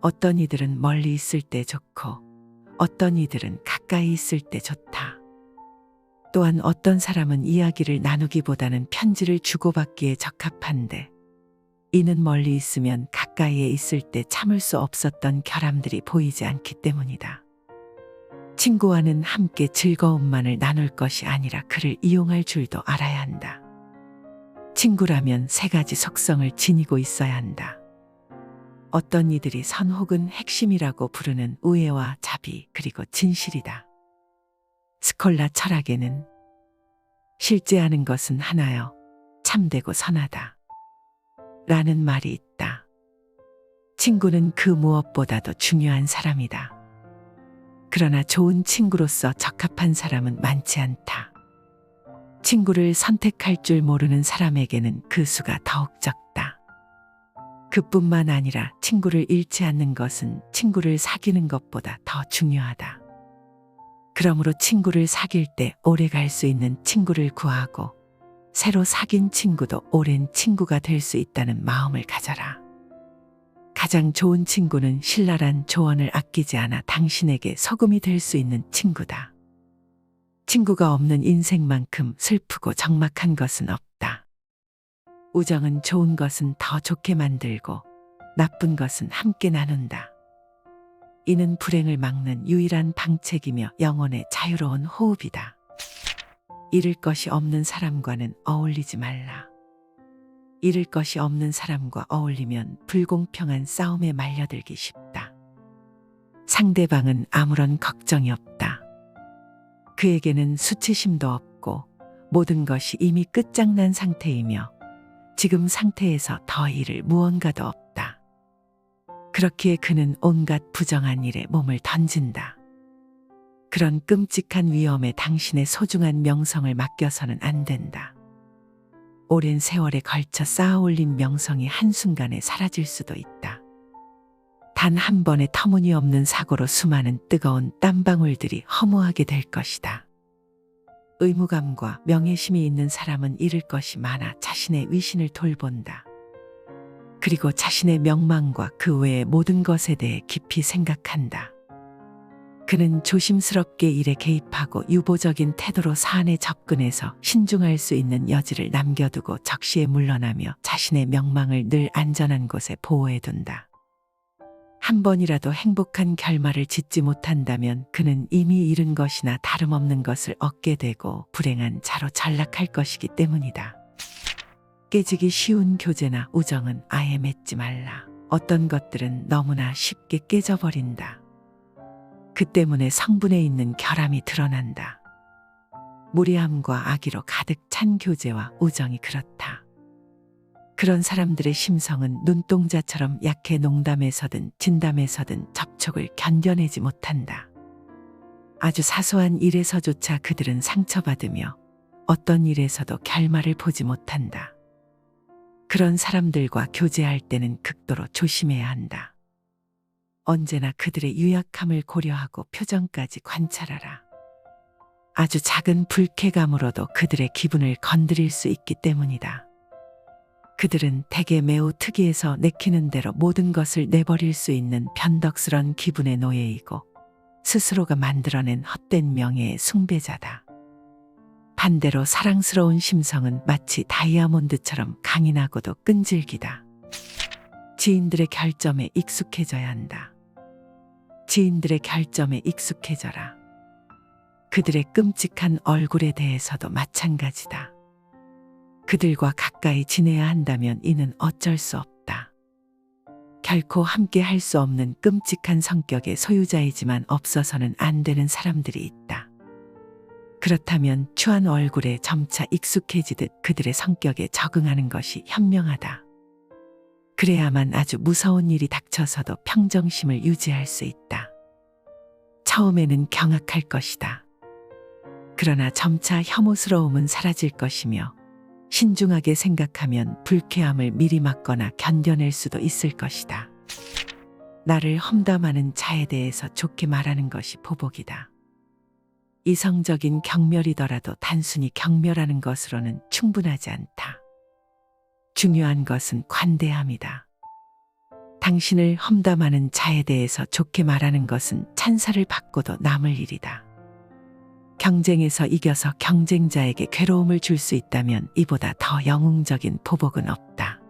[SPEAKER 1] 어떤 이들은 멀리 있을 때 좋고 어떤 이들은 가까이 있을 때 좋다. 또한 어떤 사람은 이야기를 나누기보다는 편지를 주고받기에 적합한데 이는 멀리 있으면 가까이에 있을 때 참을 수 없었던 결함들이 보이지 않기 때문이다. 친구와는 함께 즐거움만을 나눌 것이 아니라 그를 이용할 줄도 알아야 한다. 친구라면 세 가지 속성을 지니고 있어야 한다. 어떤 이들이 선 혹은 핵심이라고 부르는 우애와 자비 그리고 진실이다. 스콜라 철학에는 실제하는 것은 하나여 참되고 선하다 라는 말이 있다. 친구는 그 무엇보다도 중요한 사람이다. 그러나 좋은 친구로서 적합한 사람은 많지 않다. 친구를 선택할 줄 모르는 사람에게는 그 수가 더욱 적다. 그뿐만 아니라 친구를 잃지 않는 것은 친구를 사귀는 것보다 더 중요하다. 그러므로 친구를 사귈 때 오래 갈 수 있는 친구를 구하고 새로 사귄 친구도 오랜 친구가 될 수 있다는 마음을 가져라. 가장 좋은 친구는 신랄한 조언을 아끼지 않아 당신에게 소금이 될 수 있는 친구다. 친구가 없는 인생만큼 슬프고 적막한 것은 없다. 우정은 좋은 것은 더 좋게 만들고 나쁜 것은 함께 나눈다. 이는 불행을 막는 유일한 방책이며 영혼의 자유로운 호흡이다. 잃을 것이 없는 사람과는 어울리지 말라. 잃을 것이 없는 사람과 어울리면 불공평한 싸움에 말려들기 쉽다. 상대방은 아무런 걱정이 없다. 그에게는 수치심도 없고 모든 것이 이미 끝장난 상태이며 지금 상태에서 더 잃을 무언가도 없다. 그렇기에 그는 온갖 부정한 일에 몸을 던진다. 그런 끔찍한 위험에 당신의 소중한 명성을 맡겨서는 안 된다. 오랜 세월에 걸쳐 쌓아올린 명성이 한순간에 사라질 수도 있다. 단 한 번의 터무니없는 사고로 수많은 뜨거운 땀방울들이 허무하게 될 것이다. 의무감과 명예심이 있는 사람은 잃을 것이 많아 자신의 위신을 돌본다. 그리고 자신의 명망과 그 외의 모든 것에 대해 깊이 생각한다. 그는 조심스럽게 일에 개입하고 유보적인 태도로 사안에 접근해서 신중할 수 있는 여지를 남겨두고 적시에 물러나며 자신의 명망을 늘 안전한 곳에 보호해둔다. 한 번이라도 행복한 결말을 짓지 못한다면 그는 이미 잃은 것이나 다름없는 것을 얻게 되고 불행한 자로 전락할 것이기 때문이다. 깨지기 쉬운 교제나 우정은 아예 맺지 말라. 어떤 것들은 너무나 쉽게 깨져버린다. 그 때문에 성분에 있는 결함이 드러난다. 무례함과 악의로 가득 찬 교제와 우정이 그렇다. 그런 사람들의 심성은 눈동자처럼 약해 농담에서든 진담에서든 접촉을 견뎌내지 못한다. 아주 사소한 일에서조차 그들은 상처받으며 어떤 일에서도 결말을 보지 못한다. 그런 사람들과 교제할 때는 극도로 조심해야 한다. 언제나 그들의 유약함을 고려하고 표정까지 관찰하라. 아주 작은 불쾌감으로도 그들의 기분을 건드릴 수 있기 때문이다. 그들은 대개 매우 특이해서 내키는 대로 모든 것을 내버릴 수 있는 변덕스런 기분의 노예이고 스스로가 만들어낸 헛된 명예의 숭배자다. 반대로 사랑스러운 심성은 마치 다이아몬드처럼 강인하고도 끈질기다. 지인들의 결점에 익숙해져야 한다. 지인들의 결점에 익숙해져라. 그들의 끔찍한 얼굴에 대해서도 마찬가지다. 그들과 가까이 지내야 한다면 이는 어쩔 수 없다. 결코 함께 할 수 없는 끔찍한 성격의 소유자이지만 없어서는 안 되는 사람들이 있다. 그렇다면 추한 얼굴에 점차 익숙해지듯 그들의 성격에 적응하는 것이 현명하다. 그래야만 아주 무서운 일이 닥쳐서도 평정심을 유지할 수 있다. 처음에는 경악할 것이다. 그러나 점차 혐오스러움은 사라질 것이며 신중하게 생각하면 불쾌함을 미리 막거나 견뎌낼 수도 있을 것이다. 나를 험담하는 자에 대해서 좋게 말하는 것이 보복이다. 이성적인 경멸이더라도 단순히 경멸하는 것으로는 충분하지 않다. 중요한 것은 관대함이다. 당신을 험담하는 자에 대해서 좋게 말하는 것은 찬사를 받고도 남을 일이다. 경쟁에서 이겨서 경쟁자에게 괴로움을 줄 수 있다면 이보다 더 영웅적인 보복은 없다.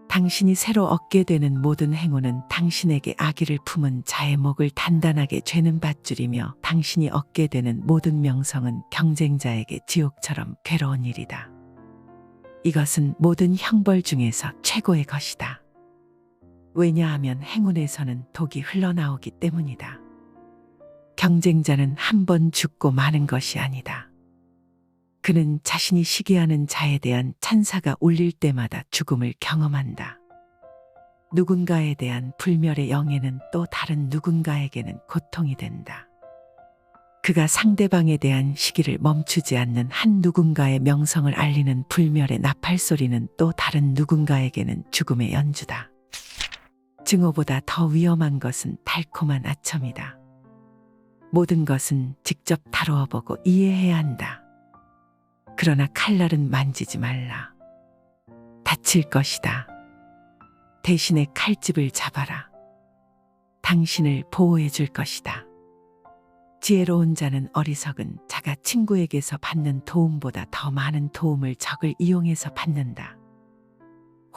[SPEAKER 1] 당신이 새로 얻게 되는 모든 행운은 당신에게 악의를 품은 자의 목을 단단하게 죄는 밧줄이며 당신이 얻게 되는 모든 명성은 경쟁자에게 지옥처럼 괴로운 일이다. 이것은 모든 형벌 중에서 최고의 것이다. 왜냐하면 행운에서는 독이 흘러나오기 때문이다. 경쟁자는 한 번 죽고 마는 것이 아니다. 그는 자신이 시기하는 자에 대한 찬사가 울릴 때마다 죽음을 경험한다. 누군가에 대한 불멸의 영예는 또 다른 누군가에게는 고통이 된다. 그가 상대방에 대한 시기를 멈추지 않는 한 누군가의 명성을 알리는 불멸의 나팔소리는 또 다른 누군가에게는 죽음의 연주다. 증오보다 더 위험한 것은 달콤한 아첨이다. 모든 것은 직접 다루어 보고 이해해야 한다. 그러나 칼날은 만지지 말라. 다칠 것이다. 대신에 칼집을 잡아라. 당신을 보호해 줄 것이다. 지혜로운 자는 어리석은 자가 친구에게서 받는 도움보다 더 많은 도움을 적을 이용해서 받는다.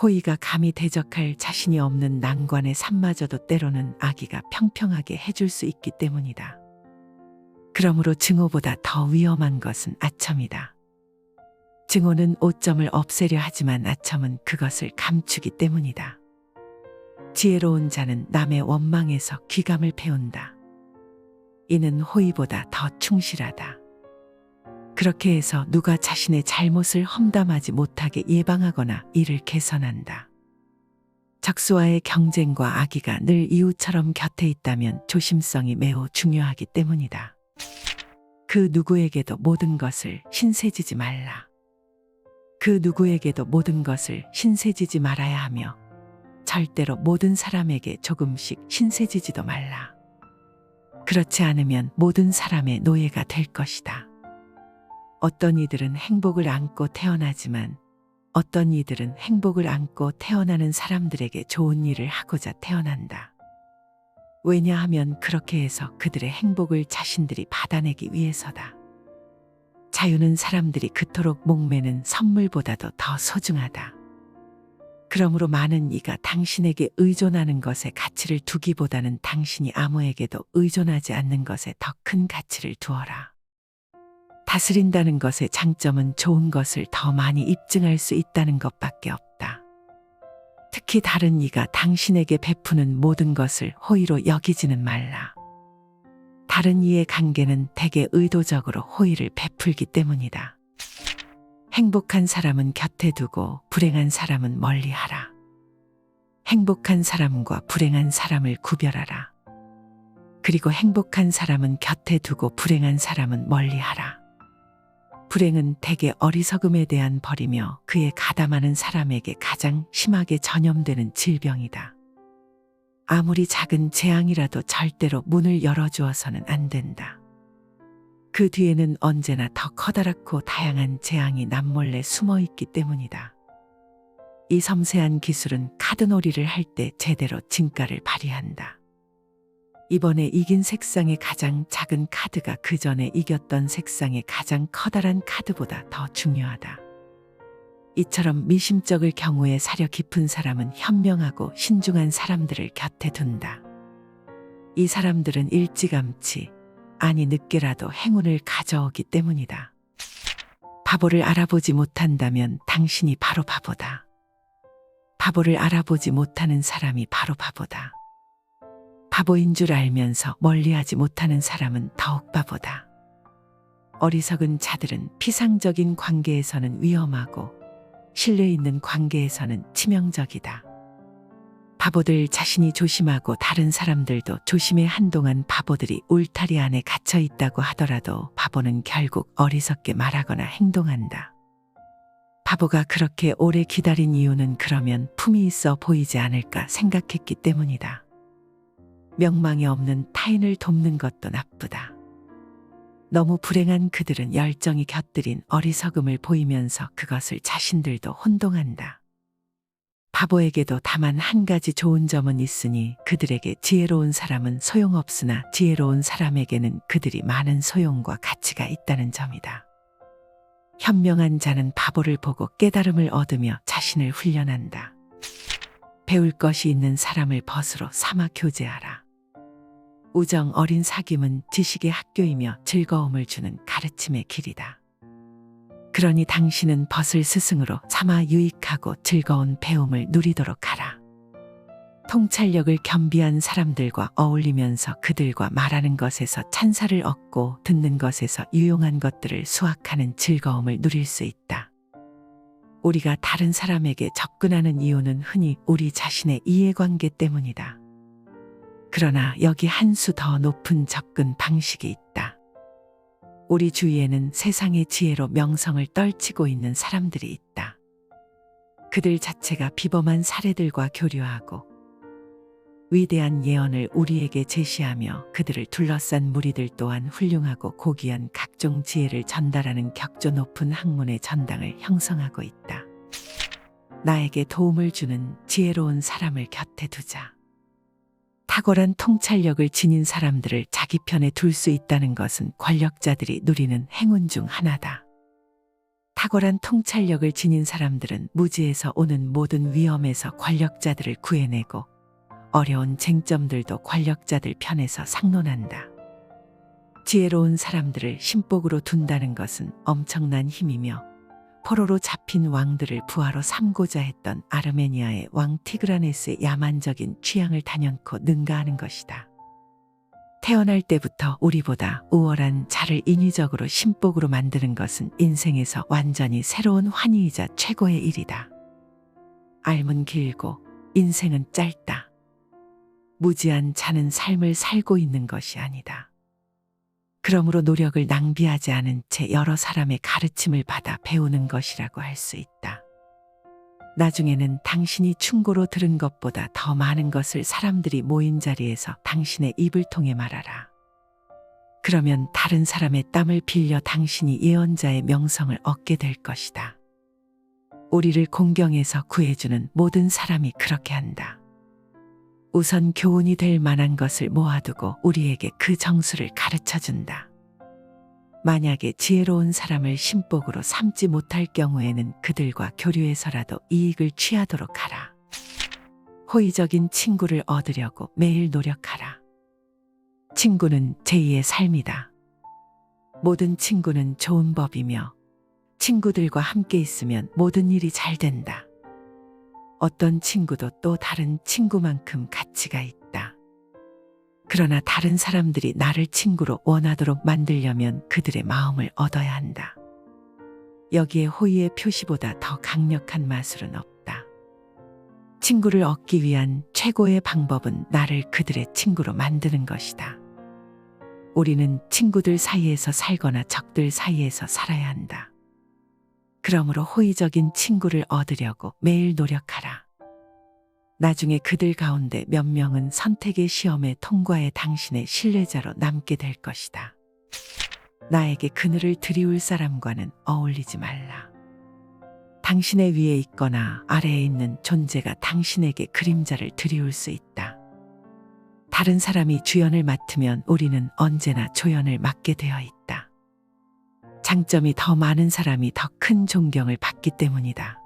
[SPEAKER 1] 호의가 감히 대적할 자신이 없는 난관의 삶마저도 때로는 악의가 평평하게 해줄 수 있기 때문이다. 그러므로 증오보다 더 위험한 것은 아첨이다. 증오는 오점을 없애려 하지만 아첨은 그것을 감추기 때문이다. 지혜로운 자는 남의 원망에서 귀감을 배운다. 이는 호의보다 더 충실하다. 그렇게 해서 누가 자신의 잘못을 험담하지 못하게 예방하거나 이를 개선한다. 적수와의 경쟁과 악의가 늘 이웃처럼 곁에 있다면 조심성이 매우 중요하기 때문이다. 그 누구에게도 모든 것을 신세지지 말라. 그 누구에게도 모든 것을 신세지지 말아야 하며 절대로 모든 사람에게 조금씩 신세지지도 말라. 그렇지 않으면 모든 사람의 노예가 될 것이다. 어떤 이들은 행복을 안고 태어나지만 어떤 이들은 행복을 안고 태어나는 사람들에게 좋은 일을 하고자 태어난다. 왜냐하면 그렇게 해서 그들의 행복을 자신들이 받아내기 위해서다. 자유는 사람들이 그토록 목매는 선물보다도 더 소중하다. 그러므로 많은 이가 당신에게 의존하는 것에 가치를 두기보다는 당신이 아무에게도 의존하지 않는 것에 더 큰 가치를 두어라. 다스린다는 것의 장점은 좋은 것을 더 많이 입증할 수 있다는 것밖에 없다. 특히 다른 이가 당신에게 베푸는 모든 것을 호의로 여기지는 말라. 다른 이의 관계는 대개 의도적으로 호의를 베풀기 때문이다. 행복한 사람은 곁에 두고 불행한 사람은 멀리하라. 행복한 사람과 불행한 사람을 구별하라. 그리고 행복한 사람은 곁에 두고 불행한 사람은 멀리하라. 불행은 대개 어리석음에 대한 벌이며 그에 가담하는 사람에게 가장 심하게 전염되는 질병이다. 아무리 작은 재앙이라도 절대로 문을 열어주어서는 안 된다. 그 뒤에는 언제나 더 커다랗고 다양한 재앙이 남몰래 숨어있기 때문이다. 이 섬세한 기술은 카드놀이를 할 때 제대로 진가를 발휘한다. 이번에 이긴 색상의 가장 작은 카드가 그 전에 이겼던 색상의 가장 커다란 카드보다 더 중요하다. 이처럼 미심쩍을 경우에 사려 깊은 사람은 현명하고 신중한 사람들을 곁에 둔다. 이 사람들은 일찌감치, 아니 늦게라도 행운을 가져오기 때문이다. 바보를 알아보지 못한다면 당신이 바로 바보다. 바보를 알아보지 못하는 사람이 바로 바보다. 바보인 줄 알면서 멀리하지 못하는 사람은 더욱 바보다. 어리석은 자들은 피상적인 관계에서는 위험하고 신뢰 있는 관계에서는 치명적이다. 바보들 자신이 조심하고 다른 사람들도 조심해. 한동안 바보들이 울타리 안에 갇혀 있다고 하더라도 바보는 결국 어리석게 말하거나 행동한다. 바보가 그렇게 오래 기다린 이유는 그러면 품이 있어 보이지 않을까 생각했기 때문이다. 명망이 없는 타인을 돕는 것도 나쁘다. 너무 불행한 그들은 열정이 곁들인 어리석음을 보이면서 그것을 자신들도 혼동한다. 바보에게도 다만 한 가지 좋은 점은 있으니 그들에게 지혜로운 사람은 소용없으나 지혜로운 사람에게는 그들이 많은 소용과 가치가 있다는 점이다. 현명한 자는 바보를 보고 깨달음을 얻으며 자신을 훈련한다. 배울 것이 있는 사람을 벗으로 삼아 교제하라. 우정 어린 사귐은 지식의 학교이며 즐거움을 주는 가르침의 길이다. 그러니 당신은 벗을 스승으로 삼아 유익하고 즐거운 배움을 누리도록 하라. 통찰력을 겸비한 사람들과 어울리면서 그들과 말하는 것에서 찬사를 얻고 듣는 것에서 유용한 것들을 수확하는 즐거움을 누릴 수 있다. 우리가 다른 사람에게 접근하는 이유는 흔히 우리 자신의 이해관계 때문이다. 그러나 여기 한 수 더 높은 접근 방식이 있다. 우리 주위에는 세상의 지혜로 명성을 떨치고 있는 사람들이 있다. 그들 자체가 비범한 사례들과 교류하고 위대한 예언을 우리에게 제시하며 그들을 둘러싼 무리들 또한 훌륭하고 고귀한 각종 지혜를 전달하는 격조 높은 학문의 전당을 형성하고 있다. 나에게 도움을 주는 지혜로운 사람을 곁에 두자. 탁월한 통찰력을 지닌 사람들을 자기 편에 둘 수 있다는 것은 권력자들이 누리는 행운 중 하나다. 탁월한 통찰력을 지닌 사람들은 무지에서 오는 모든 위험에서 권력자들을 구해내고 어려운 쟁점들도 권력자들 편에서 상논한다. 지혜로운 사람들을 신복으로 둔다는 것은 엄청난 힘이며 포로로 잡힌 왕들을 부하로 삼고자 했던 아르메니아의 왕 티그라네스의 야만적인 취향을 단연코 능가하는 것이다. 태어날 때부터 우리보다 우월한 자를 인위적으로 신복으로 만드는 것은 인생에서 완전히 새로운 환희이자 최고의 일이다. 삶은 길고 인생은 짧다. 무지한 자는 삶을 살고 있는 것이 아니다. 그러므로 노력을 낭비하지 않은 채 여러 사람의 가르침을 받아 배우는 것이라고 할 수 있다. 나중에는 당신이 충고로 들은 것보다 더 많은 것을 사람들이 모인 자리에서 당신의 입을 통해 말하라. 그러면 다른 사람의 땀을 빌려 당신이 예언자의 명성을 얻게 될 것이다. 우리를 공경해서 구해주는 모든 사람이 그렇게 한다. 우선 교훈이 될 만한 것을 모아두고 우리에게 그 정수를 가르쳐준다. 만약에 지혜로운 사람을 신복으로 삼지 못할 경우에는 그들과 교류해서라도 이익을 취하도록 하라. 호의적인 친구를 얻으려고 매일 노력하라. 친구는 제2의 삶이다. 모든 친구는 좋은 법이며 친구들과 함께 있으면 모든 일이 잘 된다. 어떤 친구도 또 다른 친구만큼 가치가 있다. 그러나 다른 사람들이 나를 친구로 원하도록 만들려면 그들의 마음을 얻어야 한다. 여기에 호의의 표시보다 더 강력한 마술은 없다. 친구를 얻기 위한 최고의 방법은 나를 그들의 친구로 만드는 것이다. 우리는 친구들 사이에서 살거나 적들 사이에서 살아야 한다. 그러므로 호의적인 친구를 얻으려고 매일 노력하라. 나중에 그들 가운데 몇 명은 선택의 시험에 통과해 당신의 신뢰자로 남게 될 것이다. 나에게 그늘을 드리울 사람과는 어울리지 말라. 당신의 위에 있거나 아래에 있는 존재가 당신에게 그림자를 드리울 수 있다. 다른 사람이 주연을 맡으면 우리는 언제나 조연을 맡게 되어 있다. 장점이 더 많은 사람이 더 큰 존경을 받기 때문이다.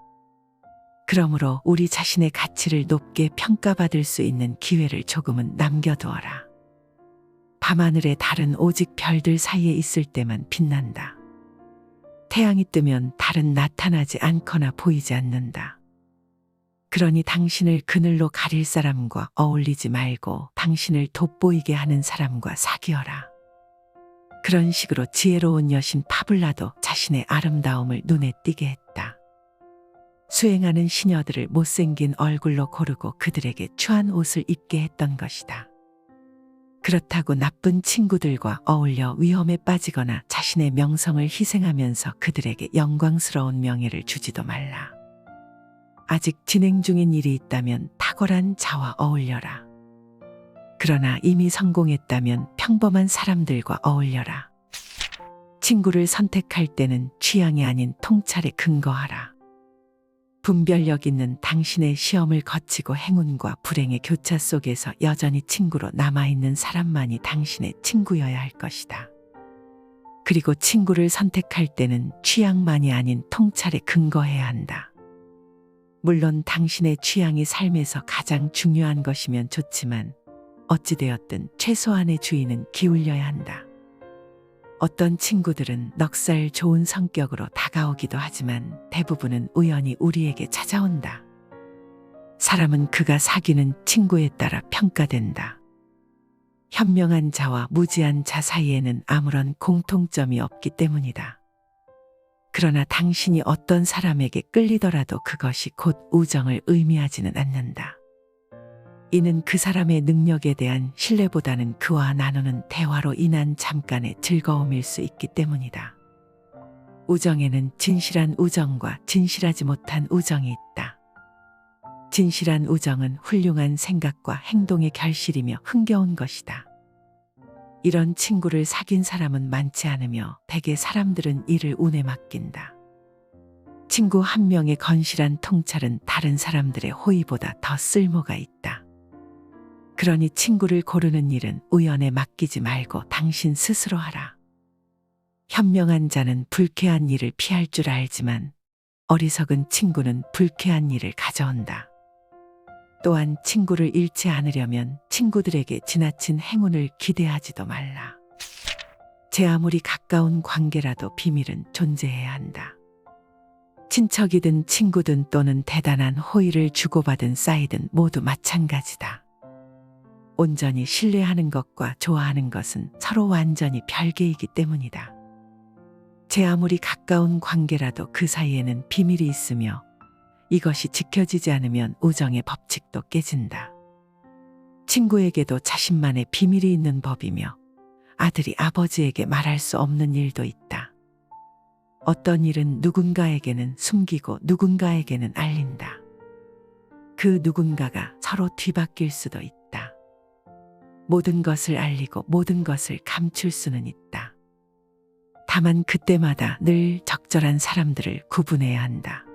[SPEAKER 1] 그러므로 우리 자신의 가치를 높게 평가받을 수 있는 기회를 조금은 남겨두어라. 밤하늘의 달은 오직 별들 사이에 있을 때만 빛난다. 태양이 뜨면 달은 나타나지 않거나 보이지 않는다. 그러니 당신을 그늘로 가릴 사람과 어울리지 말고 당신을 돋보이게 하는 사람과 사귀어라. 그런 식으로 지혜로운 여신 파블라도 자신의 아름다움을 눈에 띄게 했다. 수행하는 시녀들을 못생긴 얼굴로 고르고 그들에게 추한 옷을 입게 했던 것이다. 그렇다고 나쁜 친구들과 어울려 위험에 빠지거나 자신의 명성을 희생하면서 그들에게 영광스러운 명예를 주지도 말라. 아직 진행 중인 일이 있다면 탁월한 자와 어울려라. 그러나 이미 성공했다면 평범한 사람들과 어울려라. 친구를 선택할 때는 취향이 아닌 통찰에 근거하라. 분별력 있는 당신의 시험을 거치고 행운과 불행의 교차 속에서 여전히 친구로 남아있는 사람만이 당신의 친구여야 할 것이다. 그리고 친구를 선택할 때는 취향만이 아닌 통찰에 근거해야 한다. 물론 당신의 취향이 삶에서 가장 중요한 것이면 좋지만 어찌되었든 최소한의 주의는 기울여야 한다. 어떤 친구들은 넉살 좋은 성격으로 다가오기도 하지만 대부분은 우연히 우리에게 찾아온다. 사람은 그가 사귀는 친구에 따라 평가된다. 현명한 자와 무지한 자 사이에는 아무런 공통점이 없기 때문이다. 그러나 당신이 어떤 사람에게 끌리더라도 그것이 곧 우정을 의미하지는 않는다. 이는 그 사람의 능력에 대한 신뢰보다는 그와 나누는 대화로 인한 잠깐의 즐거움일 수 있기 때문이다. 우정에는 진실한 우정과 진실하지 못한 우정이 있다. 진실한 우정은 훌륭한 생각과 행동의 결실이며 흥겨운 것이다. 이런 친구를 사귄 사람은 많지 않으며 대개 사람들은 이를 운에 맡긴다. 친구 한 명의 건실한 통찰은 다른 사람들의 호의보다 더 쓸모가 있다. 그러니 친구를 고르는 일은 우연에 맡기지 말고 당신 스스로 하라. 현명한 자는 불쾌한 일을 피할 줄 알지만 어리석은 친구는 불쾌한 일을 가져온다. 또한 친구를 잃지 않으려면 친구들에게 지나친 행운을 기대하지도 말라. 제 아무리 가까운 관계라도 비밀은 존재해야 한다. 친척이든 친구든 또는 대단한 호의를 주고받은 사이든 모두 마찬가지다. 온전히 신뢰하는 것과 좋아하는 것은 서로 완전히 별개이기 때문이다. 제 아무리 가까운 관계라도 그 사이에는 비밀이 있으며 이것이 지켜지지 않으면 우정의 법칙도 깨진다. 친구에게도 자신만의 비밀이 있는 법이며 아들이 아버지에게 말할 수 없는 일도 있다. 어떤 일은 누군가에게는 숨기고 누군가에게는 알린다. 그 누군가가 서로 뒤바뀔 수도 있다. 모든 것을 알리고 모든 것을 감출 수는 있다. 다만 그때마다 늘 적절한 사람들을 구분해야 한다.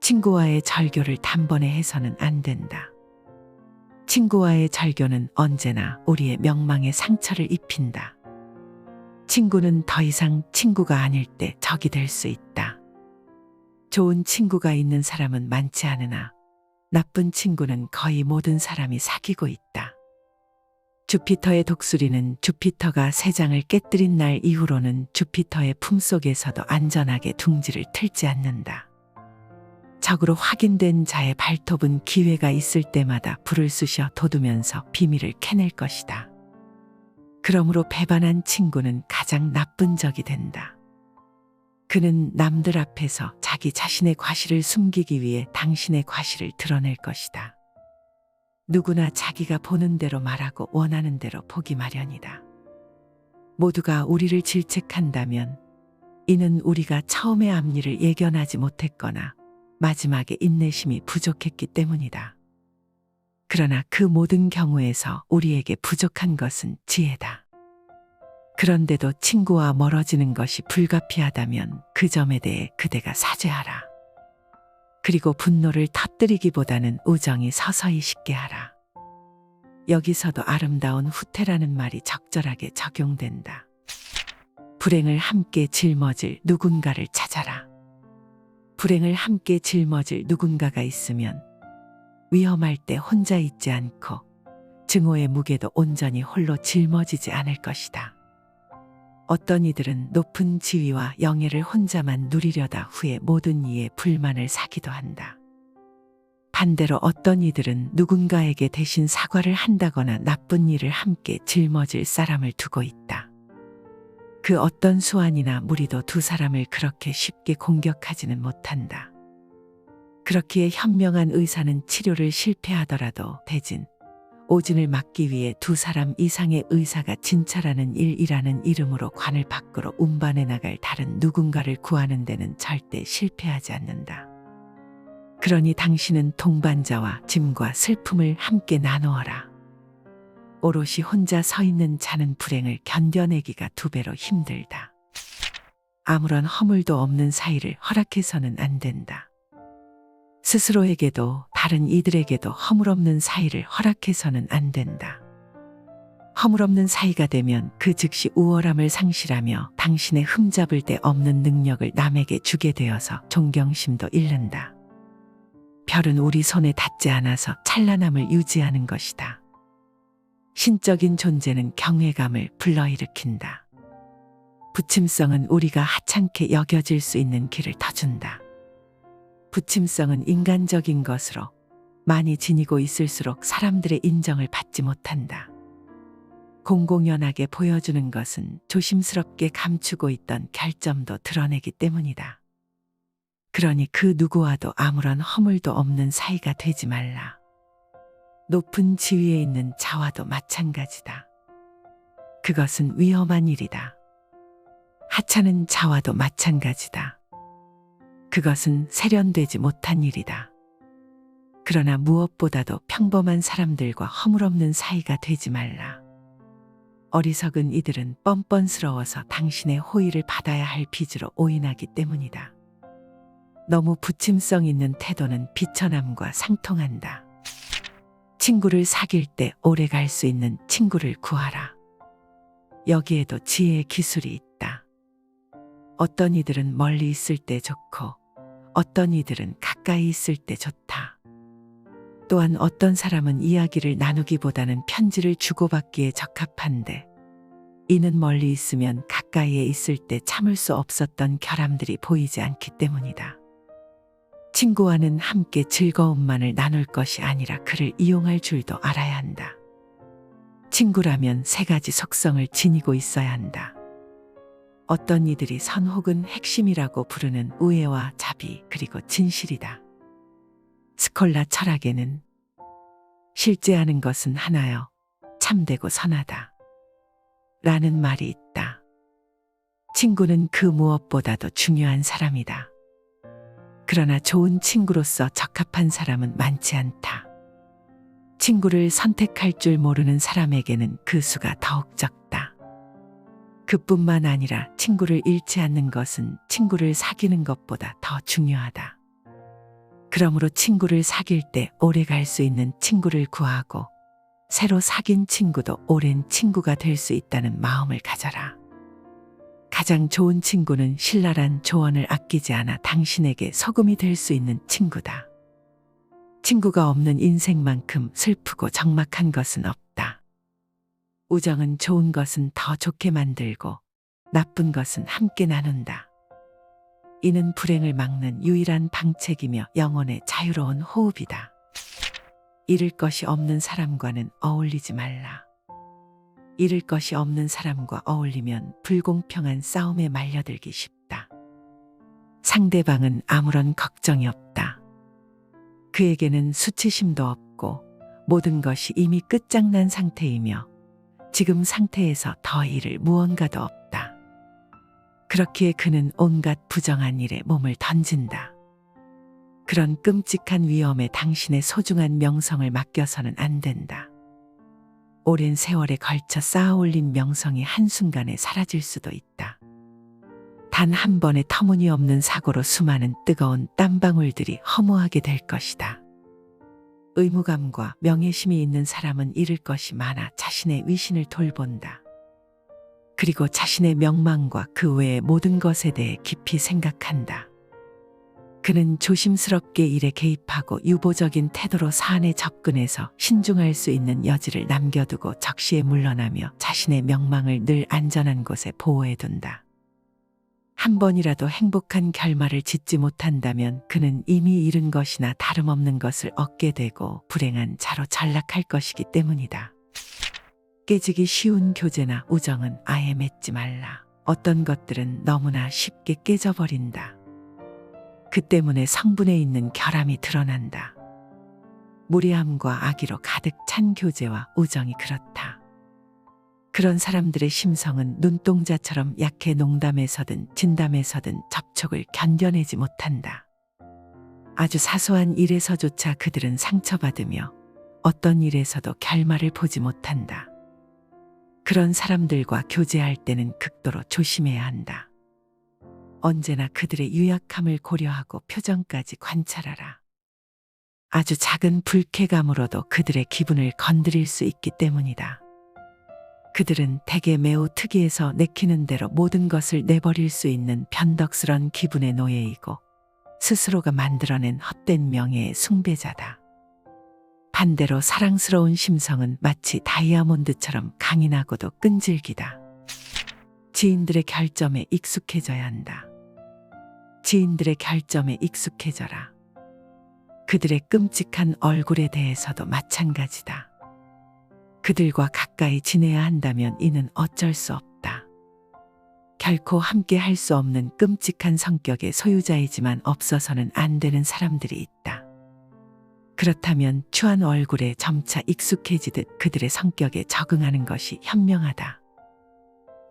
[SPEAKER 1] 친구와의 절교를 단번에 해서는 안 된다. 친구와의 절교는 언제나 우리의 명망에 상처를 입힌다. 친구는 더 이상 친구가 아닐 때 적이 될 수 있다. 좋은 친구가 있는 사람은 많지 않으나 나쁜 친구는 거의 모든 사람이 사귀고 있다. 주피터의 독수리는 주피터가 세 장을 깨뜨린 날 이후로는 주피터의 품속에서도 안전하게 둥지를 틀지 않는다. 적으로 확인된 자의 발톱은 기회가 있을 때마다 불을 쑤셔 돋우면서 비밀을 캐낼 것이다. 그러므로 배반한 친구는 가장 나쁜 적이 된다. 그는 남들 앞에서 자기 자신의 과실을 숨기기 위해 당신의 과실을 드러낼 것이다. 누구나 자기가 보는 대로 말하고 원하는 대로 보기 마련이다. 모두가 우리를 질책한다면 이는 우리가 처음의 앞일을 예견하지 못했거나 마지막에 인내심이 부족했기 때문이다. 그러나 그 모든 경우에서 우리에게 부족한 것은 지혜다. 그런데도 친구와 멀어지는 것이 불가피하다면 그 점에 대해 그대가 사죄하라. 그리고 분노를 터뜨리기보다는 우정이 서서히 식게 하라. 여기서도 아름다운 후퇴라는 말이 적절하게 적용된다. 불행을 함께 짊어질 누군가를 찾아라. 불행을 함께 짊어질 누군가가 있으면 위험할 때 혼자 있지 않고 증오의 무게도 온전히 홀로 짊어지지 않을 것이다. 어떤 이들은 높은 지위와 영예를 혼자만 누리려다 후에 모든 이의 불만을 사기도 한다. 반대로 어떤 이들은 누군가에게 대신 사과를 한다거나 나쁜 일을 함께 짊어질 사람을 두고 있다. 그 어떤 수완이나 무리도 두 사람을 그렇게 쉽게 공격하지는 못한다. 그렇기에 현명한 의사는 치료를 실패하더라도 대진, 오진을 막기 위해 두 사람 이상의 의사가 진찰하는 일이라는 이름으로 관을 밖으로 운반해 나갈 다른 누군가를 구하는 데는 절대 실패하지 않는다. 그러니 당신은 동반자와 짐과 슬픔을 함께 나누어라. 오롯이 혼자 서 있는 자는 불행을 견뎌내기가 2배로 힘들다. 아무런 허물도 없는 사이를 허락해서는 안 된다. 스스로에게도 다른 이들에게도 허물없는 사이를 허락해서는 안 된다. 허물없는 사이가 되면 그 즉시 우월함을 상실하며 당신의 흠잡을 데 없는 능력을 남에게 주게 되어서 존경심도 잃는다. 별은 우리 손에 닿지 않아서 찬란함을 유지하는 것이다. 신적인 존재는 경외감을 불러일으킨다. 부침성은 우리가 하찮게 여겨질 수 있는 길을 터준다. 부침성은 인간적인 것으로 많이 지니고 있을수록 사람들의 인정을 받지 못한다. 공공연하게 보여주는 것은 조심스럽게 감추고 있던 결점도 드러내기 때문이다. 그러니 그 누구와도 아무런 허물도 없는 사이가 되지 말라. 높은 지위에 있는 자와도 마찬가지다. 그것은 위험한 일이다. 하찮은 자와도 마찬가지다. 그것은 세련되지 못한 일이다. 그러나 무엇보다도 평범한 사람들과 허물없는 사이가 되지 말라. 어리석은 이들은 뻔뻔스러워서 당신의 호의를 받아야 할 빚으로 오인하기 때문이다. 너무 부침성 있는 태도는 비천함과 상통한다. 친구를 사귈 때 오래 갈 수 있는 친구를 구하라. 여기에도 지혜의 기술이 있다. 어떤 이들은 멀리 있을 때 좋고 어떤 이들은 가까이 있을 때 좋다. 또한 어떤 사람은 이야기를 나누기보다는 편지를 주고받기에 적합한데 이는 멀리 있으면 가까이에 있을 때 참을 수 없었던 결함들이 보이지 않기 때문이다. 친구와는 함께 즐거움만을 나눌 것이 아니라 그를 이용할 줄도 알아야 한다. 친구라면 세 가지 속성을 지니고 있어야 한다. 어떤 이들이 선 혹은 핵심이라고 부르는 우애와 자비 그리고 진실이다. 스콜라 철학에는 실제하는 것은 하나여 참되고 선하다 라는 말이 있다. 친구는 그 무엇보다도 중요한 사람이다. 그러나 좋은 친구로서 적합한 사람은 많지 않다. 친구를 선택할 줄 모르는 사람에게는 그 수가 더욱 적다. 그뿐만 아니라 친구를 잃지 않는 것은 친구를 사귀는 것보다 더 중요하다. 그러므로 친구를 사귈 때 오래 갈 수 있는 친구를 구하고 새로 사귄 친구도 오랜 친구가 될 수 있다는 마음을 가져라. 가장 좋은 친구는 신랄한 조언을 아끼지 않아 당신에게 소금이 될 수 있는 친구다. 친구가 없는 인생만큼 슬프고 적막한 것은 없다. 우정은 좋은 것은 더 좋게 만들고 나쁜 것은 함께 나눈다. 이는 불행을 막는 유일한 방책이며 영혼의 자유로운 호흡이다. 잃을 것이 없는 사람과는 어울리지 말라. 잃을 것이 없는 사람과 어울리면 불공평한 싸움에 말려들기 쉽다. 상대방은 아무런 걱정이 없다. 그에게는 수치심도 없고 모든 것이 이미 끝장난 상태이며 지금 상태에서 더 잃을 무언가도 없다. 그렇기에 그는 온갖 부정한 일에 몸을 던진다. 그런 끔찍한 위험에 당신의 소중한 명성을 맡겨서는 안 된다. 오랜 세월에 걸쳐 쌓아올린 명성이 한순간에 사라질 수도 있다. 단 한 번의 터무니없는 사고로 수많은 뜨거운 땀방울들이 허무하게 될 것이다. 의무감과 명예심이 있는 사람은 잃을 것이 많아 자신의 위신을 돌본다. 그리고 자신의 명망과 그 외의 모든 것에 대해 깊이 생각한다. 그는 조심스럽게 일에 개입하고 유보적인 태도로 사안에 접근해서 신중할 수 있는 여지를 남겨두고 적시에 물러나며 자신의 명망을 늘 안전한 곳에 보호해둔다. 한 번이라도 행복한 결말을 짓지 못한다면 그는 이미 잃은 것이나 다름없는 것을 얻게 되고 불행한 자로 전락할 것이기 때문이다. 깨지기 쉬운 교제나 우정은 아예 맺지 말라. 어떤 것들은 너무나 쉽게 깨져버린다. 그 때문에 성분에 있는 결함이 드러난다. 무례함과 악의로 가득 찬 교제와 우정이 그렇다. 그런 사람들의 심성은 눈동자처럼 약해 농담에서든 진담에서든 접촉을 견뎌내지 못한다. 아주 사소한 일에서조차 그들은 상처받으며 어떤 일에서도 결말을 보지 못한다. 그런 사람들과 교제할 때는 극도로 조심해야 한다. 언제나 그들의 유약함을 고려하고 표정까지 관찰하라. 아주 작은 불쾌감으로도 그들의 기분을 건드릴 수 있기 때문이다. 그들은 대개 매우 특이해서 내키는 대로 모든 것을 내버릴 수 있는 변덕스런 기분의 노예이고 스스로가 만들어낸 헛된 명예의 숭배자다. 반대로 사랑스러운 심성은 마치 다이아몬드처럼 강인하고도 끈질기다. 지인들의 결점에 익숙해져야 한다. 지인들의 결점에 익숙해져라. 그들의 끔찍한 얼굴에 대해서도 마찬가지다. 그들과 가까이 지내야 한다면 이는 어쩔 수 없다. 결코 함께 할 수 없는 끔찍한 성격의 소유자이지만 없어서는 안 되는 사람들이 있다. 그렇다면 추한 얼굴에 점차 익숙해지듯 그들의 성격에 적응하는 것이 현명하다.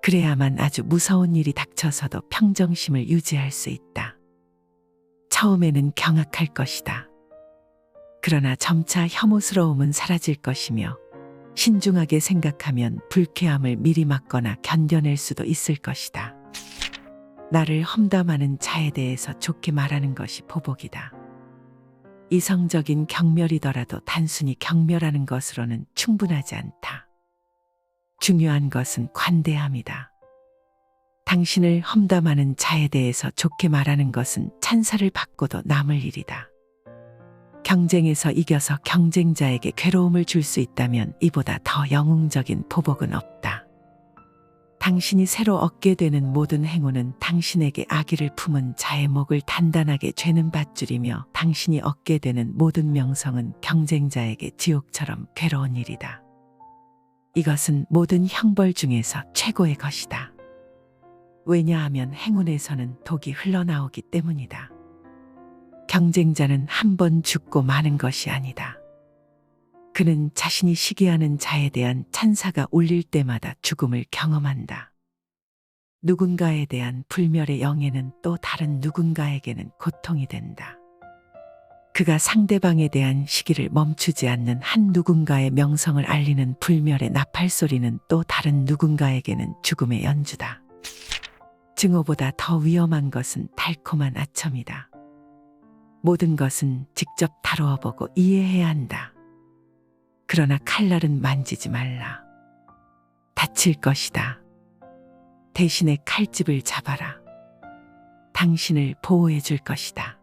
[SPEAKER 1] 그래야만 아주 무서운 일이 닥쳐서도 평정심을 유지할 수 있다. 처음에는 경악할 것이다. 그러나 점차 혐오스러움은 사라질 것이며 신중하게 생각하면 불쾌함을 미리 막거나 견뎌낼 수도 있을 것이다. 나를 험담하는 자에 대해서 좋게 말하는 것이 보복이다. 이성적인 경멸이더라도 단순히 경멸하는 것으로는 충분하지 않다. 중요한 것은 관대함이다. 당신을 험담하는 자에 대해서 좋게 말하는 것은 찬사를 받고도 남을 일이다. 경쟁에서 이겨서 경쟁자에게 괴로움을 줄 수 있다면 이보다 더 영웅적인 보복은 없다. 당신이 새로 얻게 되는 모든 행운은 당신에게 악의를 품은 자의 목을 단단하게 죄는 밧줄이며 당신이 얻게 되는 모든 명성은 경쟁자에게 지옥처럼 괴로운 일이다. 이것은 모든 형벌 중에서 최고의 것이다. 왜냐하면 행운에서는 독이 흘러나오기 때문이다. 경쟁자는 한 번 죽고 마는 것이 아니다. 그는 자신이 시기하는 자에 대한 찬사가 울릴 때마다 죽음을 경험한다. 누군가에 대한 불멸의 영예는 또 다른 누군가에게는 고통이 된다. 그가 상대방에 대한 시기를 멈추지 않는 한 누군가의 명성을 알리는 불멸의 나팔소리는 또 다른 누군가에게는 죽음의 연주다. 증오보다 더 위험한 것은 달콤한 아첨이다. 모든 것은 직접 다루어 보고 이해해야 한다. 그러나 칼날은 만지지 말라. 다칠 것이다. 대신에 칼집을 잡아라. 당신을 보호해 줄 것이다.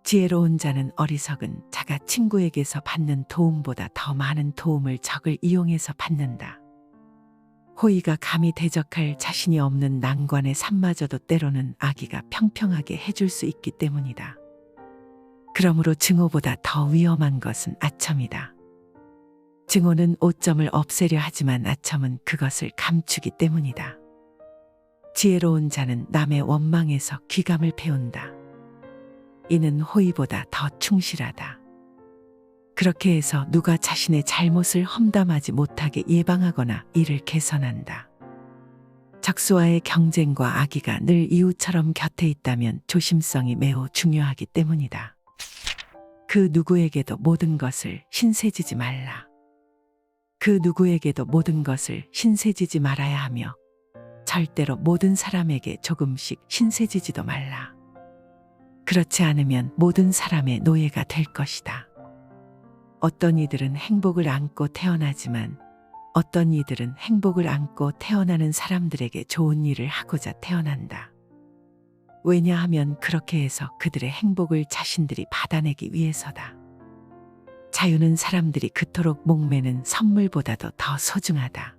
[SPEAKER 1] 지혜로운 자는 어리석은 자가 친구에게서 받는 도움보다 더 많은 도움을 적을 이용해서 받는다. 호의가 감히 대적할 자신이 없는 난관의 산마저도 때로는 악의가 평평하게 해줄 수 있기 때문이다. 그러므로 증오보다 더 위험한 것은 아첨이다. 증오는 오점을 없애려 하지만 아첨은 그것을 감추기 때문이다. 지혜로운 자는 남의 원망에서 귀감을 배운다. 이는 호의보다 더 충실하다. 그렇게 해서 누가 자신의 잘못을 험담하지 못하게 예방하거나 이를 개선한다. 적수와의 경쟁과 악의가 늘 이웃처럼 곁에 있다면 조심성이 매우 중요하기 때문이다. 그 누구에게도 모든 것을 신세지지 말라. 그 누구에게도 모든 것을 신세지지 말아야 하며 절대로 모든 사람에게 조금씩 신세지지도 말라. 그렇지 않으면 모든 사람의 노예가 될 것이다. 어떤 이들은 행복을 안고 태어나지만 어떤 이들은 행복을 안고 태어나는 사람들에게 좋은 일을 하고자 태어난다. 왜냐하면 그렇게 해서 그들의 행복을 자신들이 받아내기 위해서다. 자유는 사람들이 그토록 목매는 선물보다도 더 소중하다.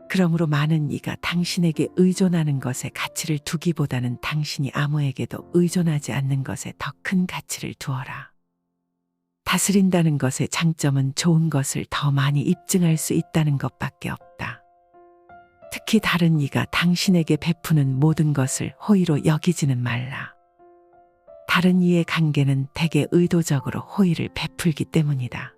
[SPEAKER 1] 그러므로 많은 이가 당신에게 의존하는 것에 가치를 두기보다는 당신이 아무에게도 의존하지 않는 것에 더 큰 가치를 두어라. 다스린다는 것의 장점은 좋은 것을 더 많이 입증할 수 있다는 것밖에 없다. 특히 다른 이가 당신에게 베푸는 모든 것을 호의로 여기지는 말라. 다른 이의 관계는 대개 의도적으로 호의를 베풀기 때문이다.